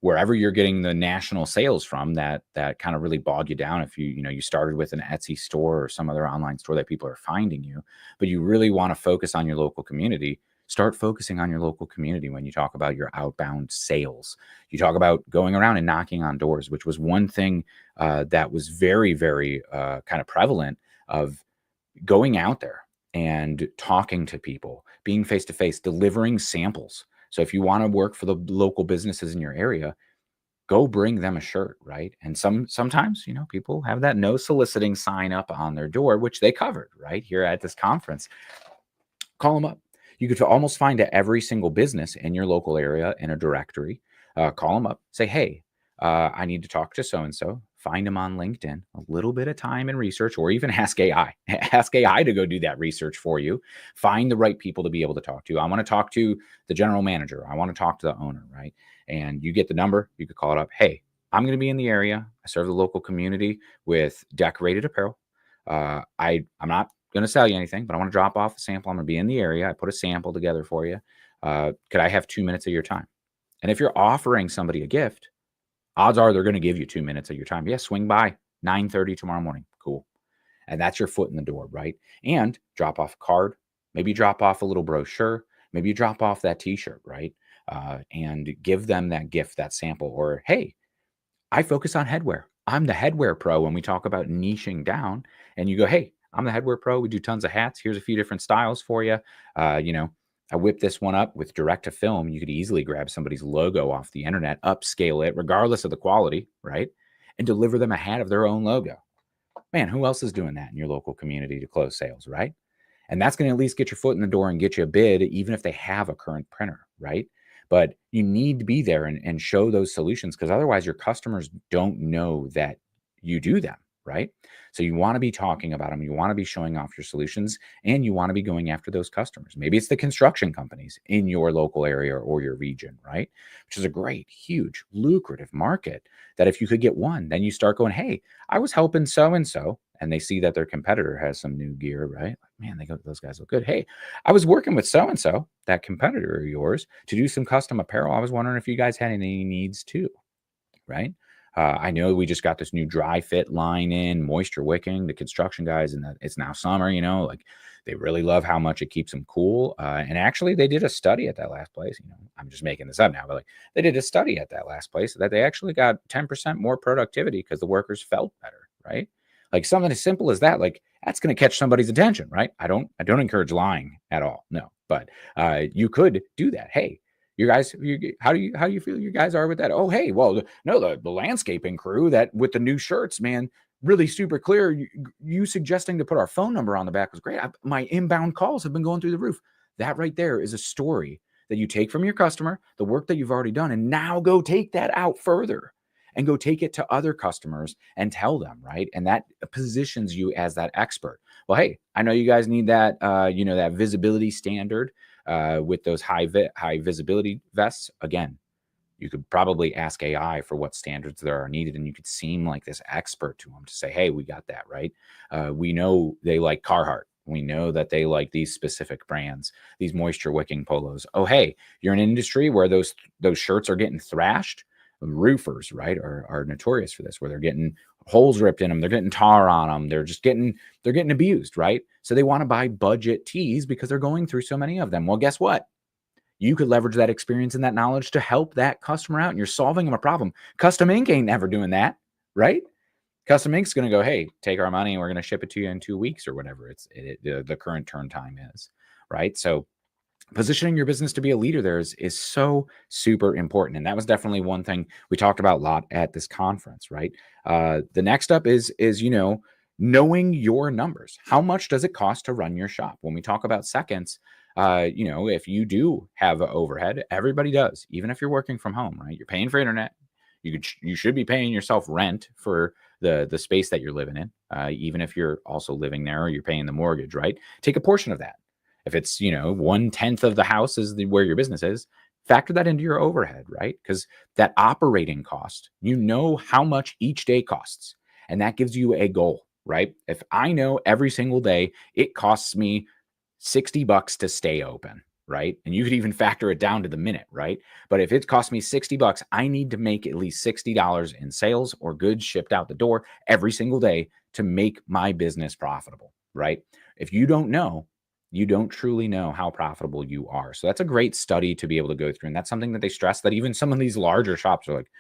wherever you're getting the national sales from, that kind of really bog you down. If you started with an Etsy store or some other online store that people are finding you, but you really want to focus on your local community. Start focusing on your local community when you talk about your outbound sales. You talk about going around and knocking on doors, which was one thing that was very, very kind of prevalent of going out there and talking to people, being face to face, delivering samples. So if you want to work for the local businesses in your area, go bring them a shirt, right? And sometimes, people have that no soliciting sign up on their door, which they covered right here at this conference. Call them up. You could almost find every single business in your local area in a directory. Call them up, say, hey, I need to talk to so and so. Find them on LinkedIn, a little bit of time and research, or even ask AI. Ask AI to go do that research for you. Find the right people to be able to talk to. I want to talk to the general manager. I want to talk to the owner, right? And you get the number. You could call it up. Hey, I'm going to be in the area. I serve the local community with decorated apparel. I'm not going to sell you anything, but I want to drop off a sample. I'm going to be in the area. I put a sample together for you. Could I have 2 minutes of your time? And if you're offering somebody a gift, odds are they're going to give you 2 minutes of your time. Yeah, swing by 9:30 tomorrow morning. Cool. And that's your foot in the door, right? And drop off a card, maybe drop off a little brochure, maybe you drop off that t-shirt, right? And give them that gift, that sample. Or, hey, I focus on headwear. I'm the headwear pro when we talk about niching down. And you go, hey, I'm the headwear pro. We do tons of hats. Here's a few different styles for you. I whipped this one up with direct to film. You could easily grab somebody's logo off the internet, upscale it, regardless of the quality, right? And deliver them a hat of their own logo. Man, who else is doing that in your local community to close sales, right? And that's going to at least get your foot in the door and get you a bid, even if they have a current printer, right? But you need to be there and show those solutions, because otherwise your customers don't know that you do them, right? So you want to be talking about them. You want to be showing off your solutions, and you want to be going after those customers. Maybe it's the construction companies in your local area or your region, right? Which is a great, huge, lucrative market that if you could get one, then you start going, hey, I was helping so-and-so, and they see that their competitor has some new gear, right? Like, man, those guys look good. Hey, I was working with so-and-so, that competitor of yours, to do some custom apparel. I was wondering if you guys had any needs too, right? I know we just got this new dry fit line in, moisture wicking, the construction guys, and that it's now summer, like they really love how much it keeps them cool. And actually they did a study at that last place. I'm just making this up now, but like they did a study at that last place that they actually got 10% more productivity because the workers felt better, right? Like something as simple as that, like that's going to catch somebody's attention, right? I don't encourage lying at all. No, but you could do that. Hey, you guys, how do you feel you guys are with that? Oh, hey, well, no, the landscaping crew that with the new shirts, man, really super clear. You suggesting to put our phone number on the back was great. My inbound calls have been going through the roof. That right there is a story that you take from your customer, the work that you've already done, and now go take that out further and go take it to other customers and tell them, right? And that positions you as that expert. Well, hey, I know you guys need that, that visibility standard with those high visibility vests. Again, you could probably ask AI for what standards there are needed, and you could seem like this expert to them to say, hey, we got that, right? We know they like Carhartt. We know that they like these specific brands, these moisture wicking polos. Oh, hey, you're in an industry where those shirts are getting thrashed. Roofers, right, are notorious for this, where they're getting holes ripped in them, they're getting tar on them, they're getting abused, right? So they want to buy budget tees because they're going through so many of them. Well, guess what? You could leverage that experience and that knowledge to help that customer out, and you're solving them a problem. Custom Ink ain't never doing that, right? Custom Ink's going to go, hey, take our money and we're going to ship it to you in 2 weeks or whatever the current turn time is, right? So positioning your business to be a leader there is so super important. And that was definitely one thing we talked about a lot at this conference, right? The next up is knowing your numbers. How much does it cost to run your shop? When we talk about seconds, if you do have an overhead, everybody does, even if you're working from home, right? You're paying for internet. You should be paying yourself rent for the space that you're living in, even if you're also living there or you're paying the mortgage, right? Take a portion of that. If it's, 1/10 of the house is where your business is, factor that into your overhead, right? Because that operating cost, how much each day costs. And that gives you a goal, right? If I know every single day it costs me $60 to stay open, right? And you could even factor it down to the minute, right? But if it costs me $60, I need to make at least $60 in sales or goods shipped out the door every single day to make my business profitable, right? If you don't know, you don't truly know how profitable you are. So that's a great study to be able to go through. And that's something that they stress, that even some of these larger shops are like,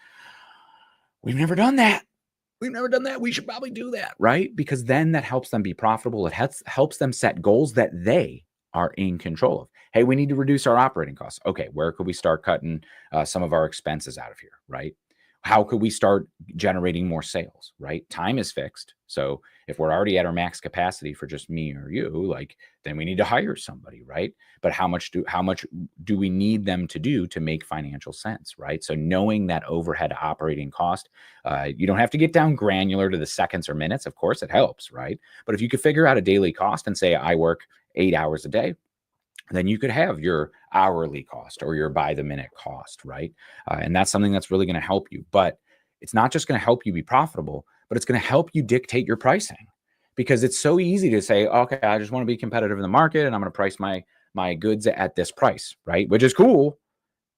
we've never done that. We've never done that. We should probably do that, right? Because then that helps them be profitable. It helps them set goals that they are in control of. Hey, we need to reduce our operating costs. Okay, where could we start cutting some of our expenses out of here, right? How could we start generating more sales, right? Time is fixed. So if we're already at our max capacity for just me or you, like, then we need to hire somebody, right? But how much do we need them to do to make financial sense, right? So knowing that overhead operating cost, you don't have to get down granular to the seconds or minutes. Of course, it helps, right? But if you could figure out a daily cost and say, I work 8 hours a day, then you could have your hourly cost or your by the minute cost, right? And that's something that's really going to help you. But it's not just going to help you be profitable, but it's going to help you dictate your pricing, because it's so easy to say, okay, I just want to be competitive in the market and I'm going to price my goods at this price, right? Which is cool,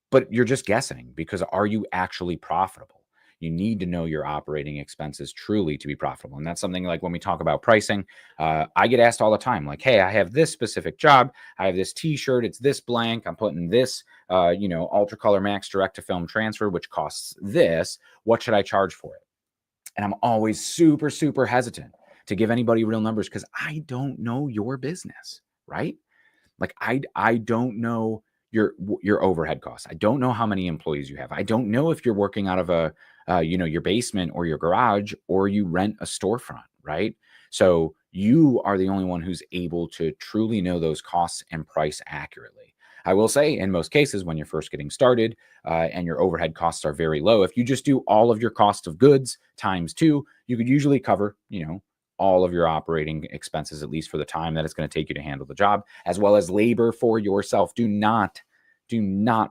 but you're just guessing, because are you actually profitable? You need to know your operating expenses truly to be profitable. And that's something like when we talk about pricing, I get asked all the time, like, hey, I have this specific job. I have this t-shirt. It's this blank. I'm putting this, Ultra Color Max direct to film transfer, which costs this. What should I charge for it? And I'm always super, super hesitant to give anybody real numbers, because I don't know your business, right? Like I don't know your overhead costs. I don't know how many employees you have. I don't know if you're working out of your basement or your garage, or you rent a storefront, right? So you are the only one who's able to truly know those costs and price accurately. I will say, in most cases, when you're first getting started and your overhead costs are very low, if you just do all of your cost of goods times 2, you could usually cover, all of your operating expenses, at least for the time that it's going to take you to handle the job, as well as labor for yourself. Do not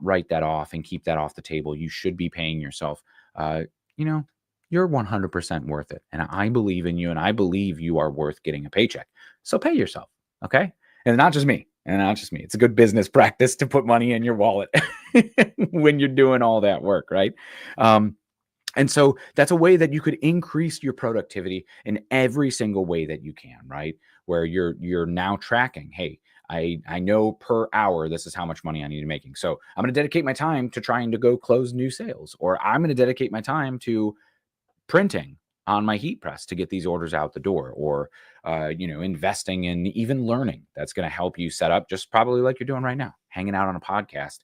write that off and keep that off the table. You should be paying yourself. You're 100% worth it. And I believe in you, and I believe you are worth getting a paycheck. So pay yourself. Okay. And not just me. It's a good business practice to put money in your wallet when you're doing all that work, right? And so that's a way that you could increase your productivity in every single way that you can, right? Where you're now tracking, hey, I know per hour, this is how much money I need to be making. So I'm going to dedicate my time to trying to go close new sales, or I'm going to dedicate my time to printing on my heat press to get these orders out the door, or investing in even learning that's going to help you set up, just probably like you're doing right now, hanging out on a podcast,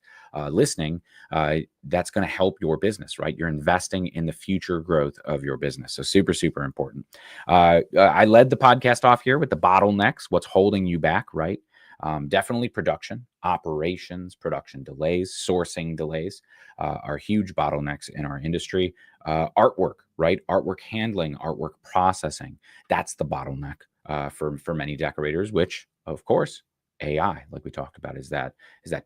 listening. That's going to help your business, right? You're investing in the future growth of your business. So super, super important. I led the podcast off here with the bottlenecks, what's holding you back, right? Definitely production, operations, production delays, sourcing delays are huge bottlenecks in our industry. Artwork, right? Artwork handling, artwork processing. That's the bottleneck for many decorators, which, of course, AI, like we talked about, is that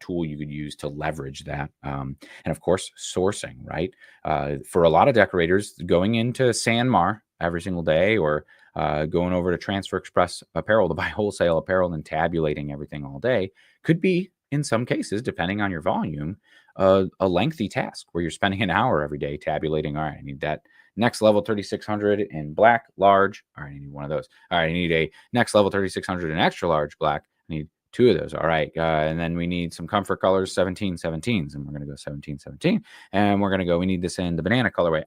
tool you could use to leverage that. And of course, sourcing, right? For a lot of decorators, going into Sanmar every single day, or going over to Transfer Express Apparel to buy wholesale apparel and tabulating everything all day, could be, in some cases, depending on your volume, a lengthy task where you're spending an hour every day tabulating. All right, I need that next level 3600 in black, large. All right, I need one of those. All right, I need a next level 3600 in extra large black. I need 2 of those. All right. And then we need some comfort colors, 1717s, and we're going to go 1717. And we're going to go, we need this in the banana colorway.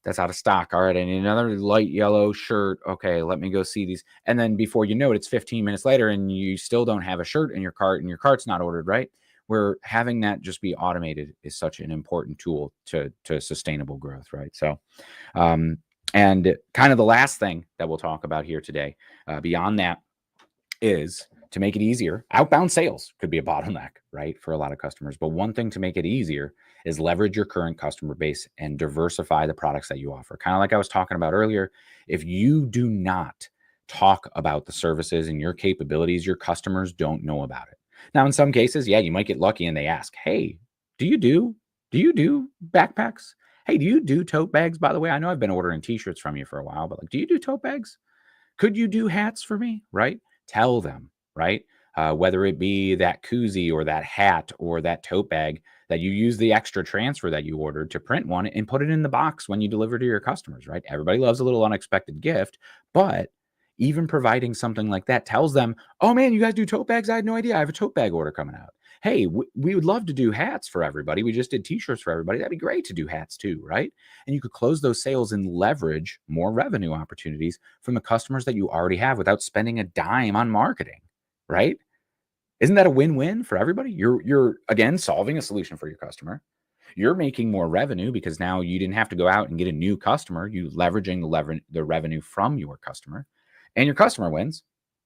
That's out of stock. All right, I need another light yellow shirt. Okay, let me go see these. And then before you know it, it's 15 minutes later and you still don't have a shirt in your cart, and your cart's not ordered, right? Where having that just be automated is such an important tool to sustainable growth, right? So, and kind of the last thing that we'll talk about here today, beyond that, is to make it easier. Outbound sales could be a bottleneck, right, for a lot of customers. But one thing to make it easier is leverage your current customer base and diversify the products that you offer. Kind of like I was talking about earlier, if you do not talk about the services and your capabilities, your customers don't know about it. Now, in some cases, yeah, you might get lucky and they ask, hey, do you do backpacks? Hey, do you do tote bags? By the way, I know I've been ordering t-shirts from you for a while, but like, do you do tote bags? Could you do hats for me? Right? Tell them, right? Whether it be that koozie or that hat or that tote bag, that you use the extra transfer that you ordered to print one and put it in the box when you deliver to your customers, right? Everybody loves a little unexpected gift, but even providing something like that tells them, oh man, you guys do tote bags? I had no idea. I have a tote bag order coming out. Hey, we would love to do hats for everybody. We just did t-shirts for everybody. That'd be great to do hats too, right? And you could close those sales and leverage more revenue opportunities from the customers that you already have without spending a dime on marketing, right? Isn't that a win-win for everybody? You're again solving a solution for your customer. You're making more revenue because now you didn't have to go out and get a new customer. You leveraging the revenue from your customer, and your customer wins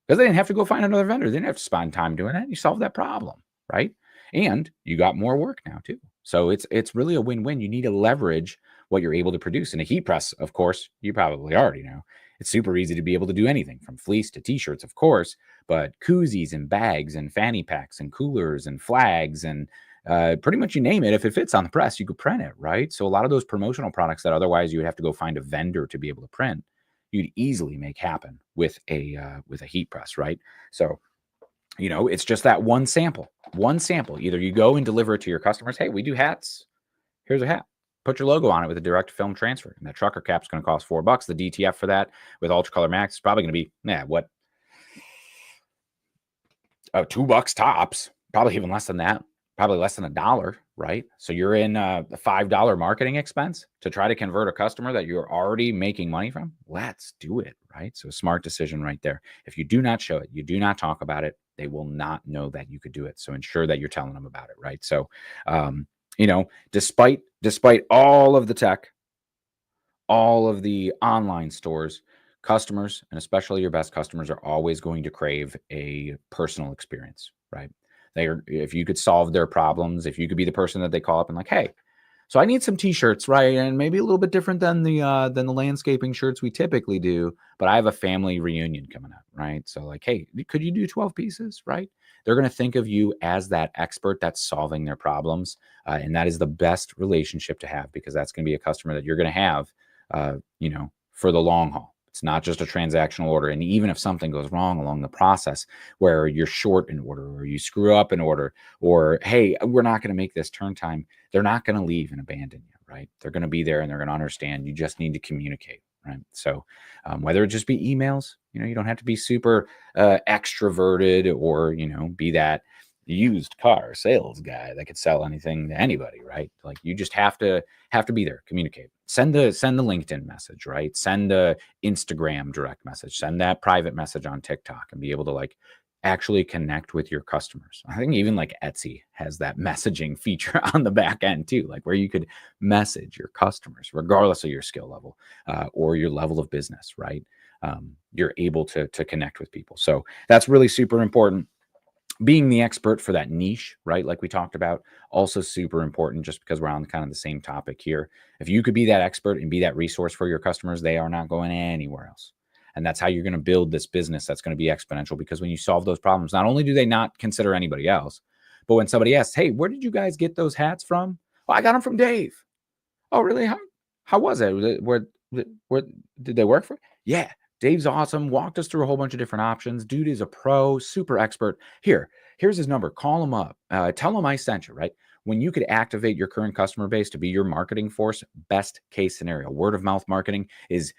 because they didn't have to go find another vendor. They didn't have to spend time doing it. You solved that problem, right? And you got more work now too. So it's really a win-win. You need to leverage what you're able to produce. And a heat press, of course, you probably already know. It's super easy to be able to do anything from fleece to t-shirts, of course, but koozies and bags and fanny packs and coolers and flags and pretty much you name it. If it fits on the press, you could print it, right? So a lot of those promotional products that otherwise you would have to go find a vendor to be able to print, you'd easily make happen with a heat press, right? So, it's just that one sample. Either you go and deliver it to your customers. Hey, we do hats. Here's a hat. Put your logo on it with a direct film transfer. And that trucker cap's going to cost $4. The DTF for that with Ultracolor Max is probably going to be, $2 tops. Probably even less than that. Probably less than $1, right? So you're in the $5 marketing expense to try to convert a customer that you're already making money from. Let's do it, right? So a smart decision right there. If you do not show it, you do not talk about it, they will not know that you could do it. So ensure that you're telling them about it, right? So, despite all of the tech, all of the online stores, customers, and especially your best customers, are always going to crave a personal experience, right? If you could solve their problems, if you could be the person that they call up and like, hey, so I need some t-shirts, right? And maybe a little bit different than the landscaping shirts we typically do, but I have a family reunion coming up, right? So like, hey, could you do 12 pieces, right? They're going to think of you as that expert that's solving their problems. And that is the best relationship to have, because that's going to be a customer that you're going to have, for the long haul. It's not just a transactional order. And even if something goes wrong along the process where you're short an order or you screw up an order, or, hey, we're not going to make this turn time, they're not going to leave and abandon you, right? They're going to be there and they're going to understand. You just need to communicate, right? So whether it just be emails, you don't have to be super extroverted or, be that used car sales guy that could sell anything to anybody, right? Like you just have to be there, communicate, send the LinkedIn message, right? Send the Instagram direct message, send that private message on TikTok, and be able to like actually connect with your customers. I think even like Etsy has that messaging feature on the back end too, like where you could message your customers regardless of your skill level or your level of business, right? You're able to connect with people. So that's really super important. Being the expert for that niche, right? Like we talked about, also super important, just because we're on kind of the same topic here. If you could be that expert and be that resource for your customers, they are not going anywhere else. And that's how you're going to build this business that's going to be exponential, because when you solve those problems, not only do they not consider anybody else, but when somebody asks, hey, where did you guys get those hats from? Oh, I got them from Dave. Oh, really? How was it? Where did they work for? Yeah. Dave's awesome. Walked us through a whole bunch of different options. Dude is a pro, super expert. Here's his number. Call him up. Tell him I sent you, right? When you could activate your current customer base to be your marketing force, best case scenario, word of mouth marketing is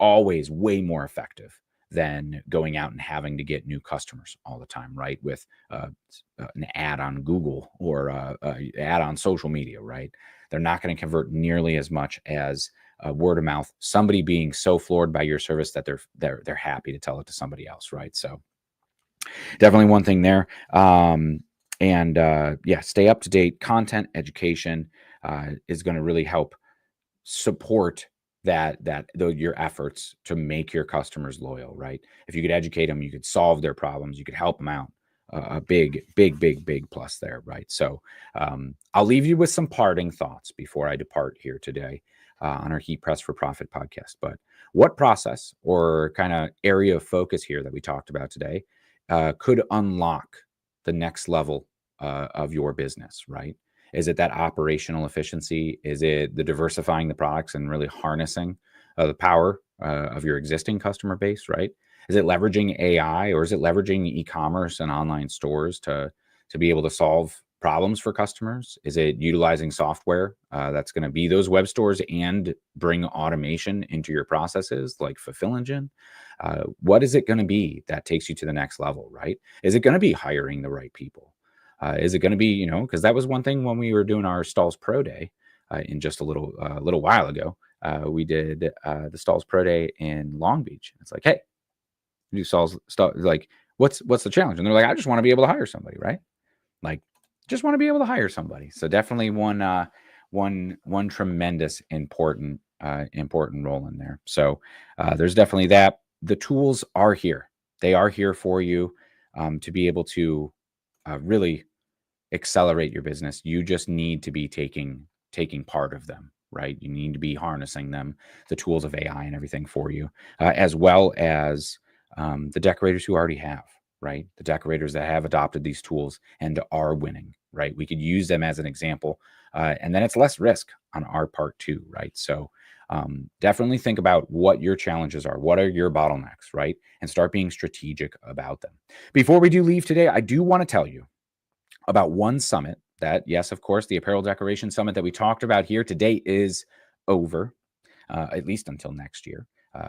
always way more effective than going out and having to get new customers all the time, right? With an ad on Google or an ad on social media, right? They're not going to convert nearly as much as word of mouth, somebody being so floored by your service that they're happy to tell it to somebody else, right? So definitely one thing there. Stay up to date. Content education is going to really help support your efforts to make your customers loyal, right? If you could educate them, you could solve their problems, you could help them out. A big plus there, right? So I'll leave you with some parting thoughts before I depart here today on our Heat Press for Profit podcast. But what process or kind of area of focus here that we talked about today could unlock the next level of your business, right? Is it that operational efficiency? Is it the diversifying the products and really harnessing the power of your existing customer base, right? Is it leveraging AI, or is it leveraging e-commerce and online stores to be able to solve problems for customers? Is it utilizing software that's going to be those web stores and bring automation into your processes like Fulfill Engine? What is it going to be that takes you to the next level, right? Is it going to be hiring the right people? Is it going to be, because that was one thing when we were doing our Stalls Pro Day in just a little while ago. We did the Stalls Pro Day in Long Beach. It's like, hey, do Stalls stuff, like, what's the challenge? And they're like, I just want to be able to hire somebody, right? Like, just want to be able to hire somebody. So definitely one tremendous important role in there. So there's definitely that. The tools are here. They are here for you to be able to really accelerate your business. You just need to be taking part of them, right? You need to be harnessing them, the tools of AI and everything for you, as well as the decorators who already have, right? The decorators that have adopted these tools and are winning, right? We could use them as an example, and then it's less risk on our part too, right? So definitely think about what your challenges are. What are your bottlenecks, right? And start being strategic about them. Before we do leave today, I do want to tell you about one summit that, yes, of course, the Apparel Decoration Summit that we talked about here today is over, at least until next year,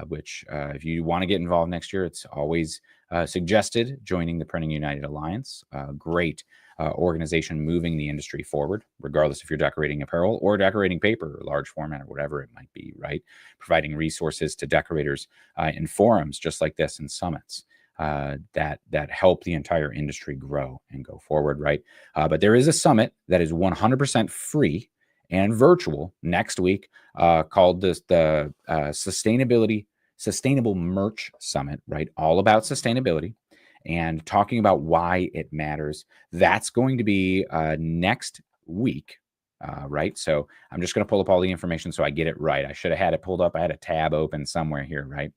which if you want to get involved next year, it's always suggested joining the Printing United Alliance. Great organization moving the industry forward, regardless if you're decorating apparel or decorating paper or large format or whatever it might be, right? Providing resources to decorators in forums just like this and summits. That help the entire industry grow and go forward, right? But there is a summit that is 100% free and virtual next week called the Sustainable Merch Summit, right? All about sustainability and talking about why it matters. That's going to be next week. Right. So I'm just going to pull up all the information so I get it right. I should have had it pulled up. I had a tab open somewhere here, right?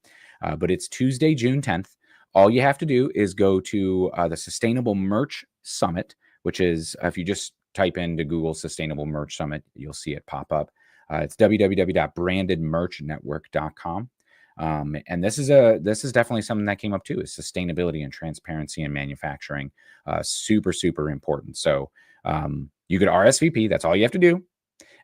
But it's Tuesday, June 10th. All you have to do is go to the Sustainable Merch Summit, which is, if you just type into Google Sustainable Merch Summit, you'll see it pop up. It's www.brandedmerchnetwork.com. And this is definitely something that came up too, is sustainability and transparency in manufacturing. Super, super important. So you could RSVP. That's all you have to do.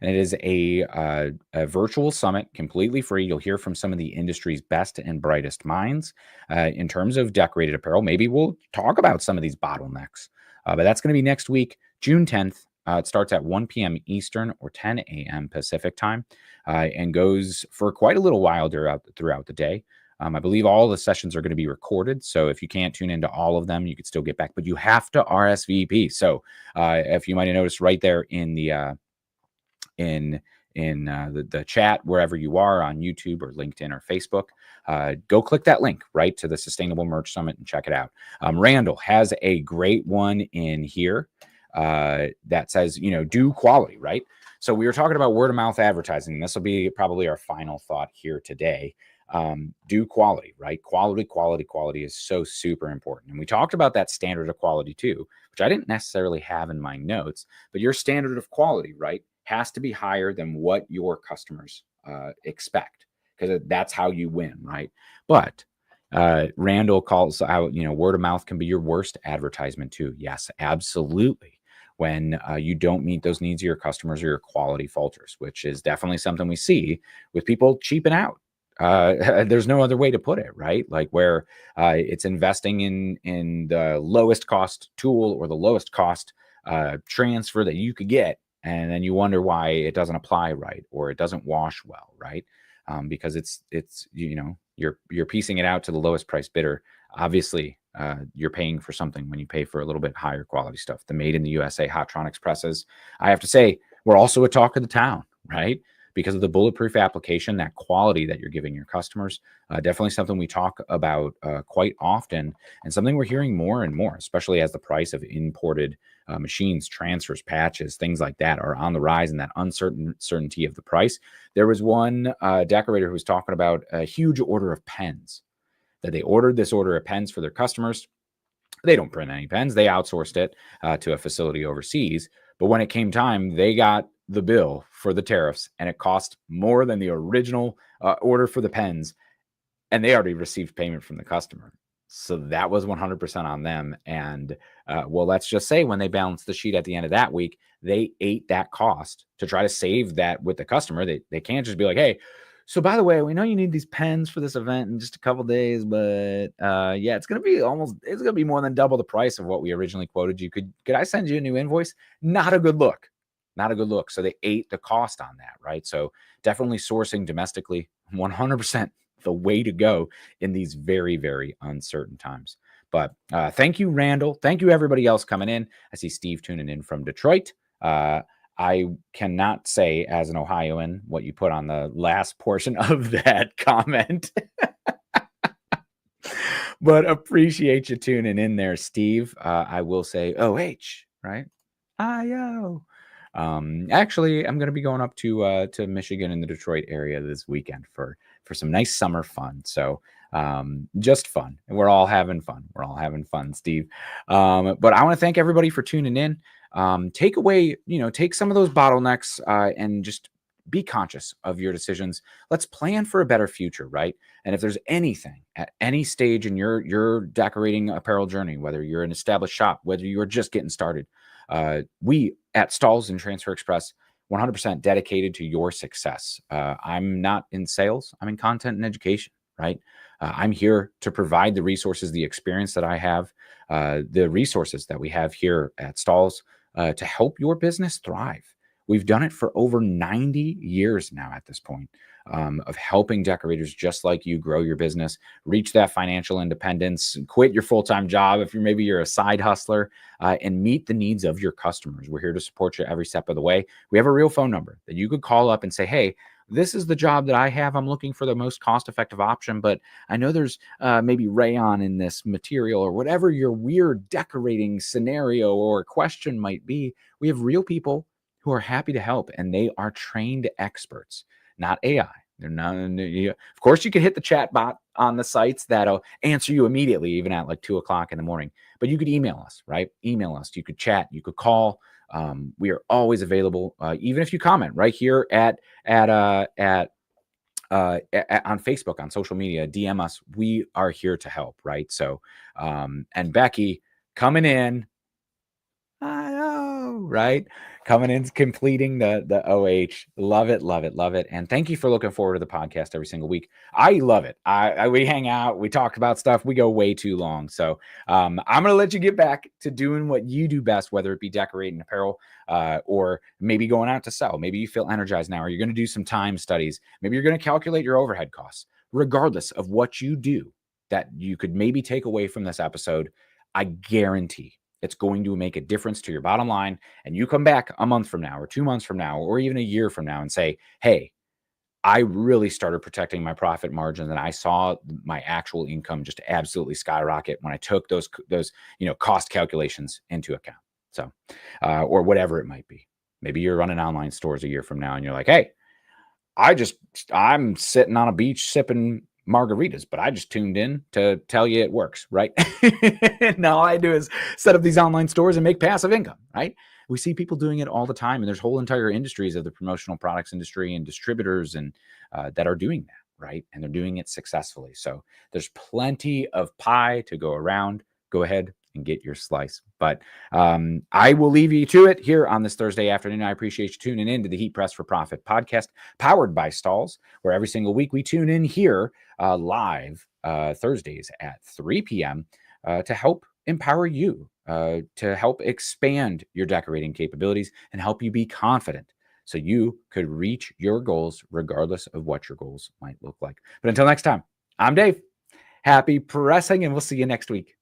And it is a virtual summit, completely free. You'll hear from some of the industry's best and brightest minds in terms of decorated apparel. Maybe we'll talk about some of these bottlenecks. But that's going to be next week, June 10th. It starts at 1 p.m. Eastern or 10 a.m. Pacific time and goes for quite a little while throughout the day. I believe all the sessions are going to be recorded. So if you can't tune into all of them, you could still get back. But you have to RSVP. So if you might have noticed right there in the the chat, wherever you are on YouTube or LinkedIn or Facebook, go click that link right to the Sustainable Merch Summit and check it out. Randall has a great one in here that says, do quality, right? So we were talking about word of mouth advertising. This will be probably our final thought here today. Do quality, right? Quality is so super important. And we talked about that standard of quality too, which I didn't necessarily have in my notes, but your standard of quality, right, has to be higher than what your customers expect, because that's how you win, right? But Randall calls out, word of mouth can be your worst advertisement too. Yes, absolutely. When you don't meet those needs of your customers or your quality falters, which is definitely something we see with people cheaping out. There's no other way to put it, right? Like where it's investing in the lowest cost tool or the lowest cost transfer that you could get, and then you wonder why it doesn't apply right or it doesn't wash well, right? Because it's you're piecing it out to the lowest price bidder. Obviously, you're paying for something when you pay for a little bit higher quality stuff. The made in the USA Hottronics presses, I have to say, we're also a talk of the town, right? Because of the bulletproof application, that quality that you're giving your customers. Definitely something we talk about quite often, and something we're hearing more and more, especially as the price of imported machines, transfers, patches, things like that are on the rise, and that uncertainty of the price. There was one decorator who was talking about a huge order of pens, that they ordered this order of pens for their customers. They don't print any pens. They outsourced it to a facility overseas. But when it came time, they got the bill for the tariffs, and it cost more than the original order for the pens. and they already received payment from the customer. So that was 100% on them. And well, let's just say when they balanced the sheet at the end of that week, they ate that cost to try to save that with the customer. They can't just be like, hey, so by the way, we know you need these pens for this event in just a couple days, but yeah, it's going to be more than double the price of what we originally quoted you. Could I send you a new invoice? Not a good look. Not a good look. So they ate the cost on that, right? So definitely sourcing domestically, 100% the way to go in these very, very uncertain times. But thank you, Randall. Thank you, everybody else coming in. I see Steve tuning in from Detroit. I cannot say as an Ohioan what you put on the last portion of that comment, but appreciate you tuning in there, Steve. I will say OH, right? I-O. Actually, I'm going to be going up to Michigan in the Detroit area this weekend for some nice summer fun. So just fun. And we're all having fun. We're all having fun, Steve. But I want to thank everybody for tuning in. Take some of those bottlenecks and just be conscious of your decisions. Let's plan for a better future, right? And if there's anything at any stage in your decorating apparel journey, whether you're an established shop, whether you're just getting started, we at Stalls and Transfer Express 100% dedicated to your success. I'm not in sales. I'm in content and education, right? I'm here to provide the resources, the experience that I have, the resources that we have here at Stalls to help your business thrive. We've done it for over 90 years now at this point of helping decorators just like you grow your business, reach that financial independence, quit your full-time job if you're a side hustler, and meet the needs of your customers. We're here to support you every step of the way. We have a real phone number that you could call up and say, hey, this is the job that I have. I'm looking for the most cost-effective option, but I know there's maybe rayon in this material or whatever your weird decorating scenario or question might be. We have real people who are happy to help, and they are trained experts, not AI. They're not. Of course, you can hit the chat bot on the sites that'll answer you immediately, even at like 2:00 in the morning. But you could email us, right? Email us. You could chat. You could call. We are always available, even if you comment right here on Facebook, on social media, DM us. We are here to help, right? So, and Becky coming in. I know, right? Coming in, completing the OH. Love it, love it, love it. And thank you for looking forward to the podcast every single week. I love it. We hang out, we talk about stuff, we go way too long. So I'm going to let you get back to doing what you do best, whether it be decorating apparel or maybe going out to sell. Maybe you feel energized now, or you're going to do some time studies. Maybe you're going to calculate your overhead costs. Regardless of what you do that you could maybe take away from this episode, I guarantee it's going to make a difference to your bottom line. And you come back a month from now or 2 months from now, or even a year from now and say, hey, I really started protecting my profit margins and I saw my actual income just absolutely skyrocket when I took those cost calculations into account. So, or whatever it might be. Maybe you're running online stores a year from now and you're like, hey, I'm sitting on a beach sipping margaritas, but I just tuned in to tell you it works, right? And all I do is set up these online stores and make passive income, right? We see people doing it all the time, and there's whole entire industries of the promotional products industry and distributors and that are doing that, right? And they're doing it successfully. So there's plenty of pie to go around. Go ahead and get your slice. But I will leave you to it here on this Thursday afternoon. I appreciate you tuning in to the Heat Press for Profit podcast, powered by Stalls, where every single week we tune in here live Thursdays at 3 p.m. To help empower you, to help expand your decorating capabilities and help you be confident so you could reach your goals regardless of what your goals might look like. But until next time, I'm Dave. Happy pressing, and we'll see you next week.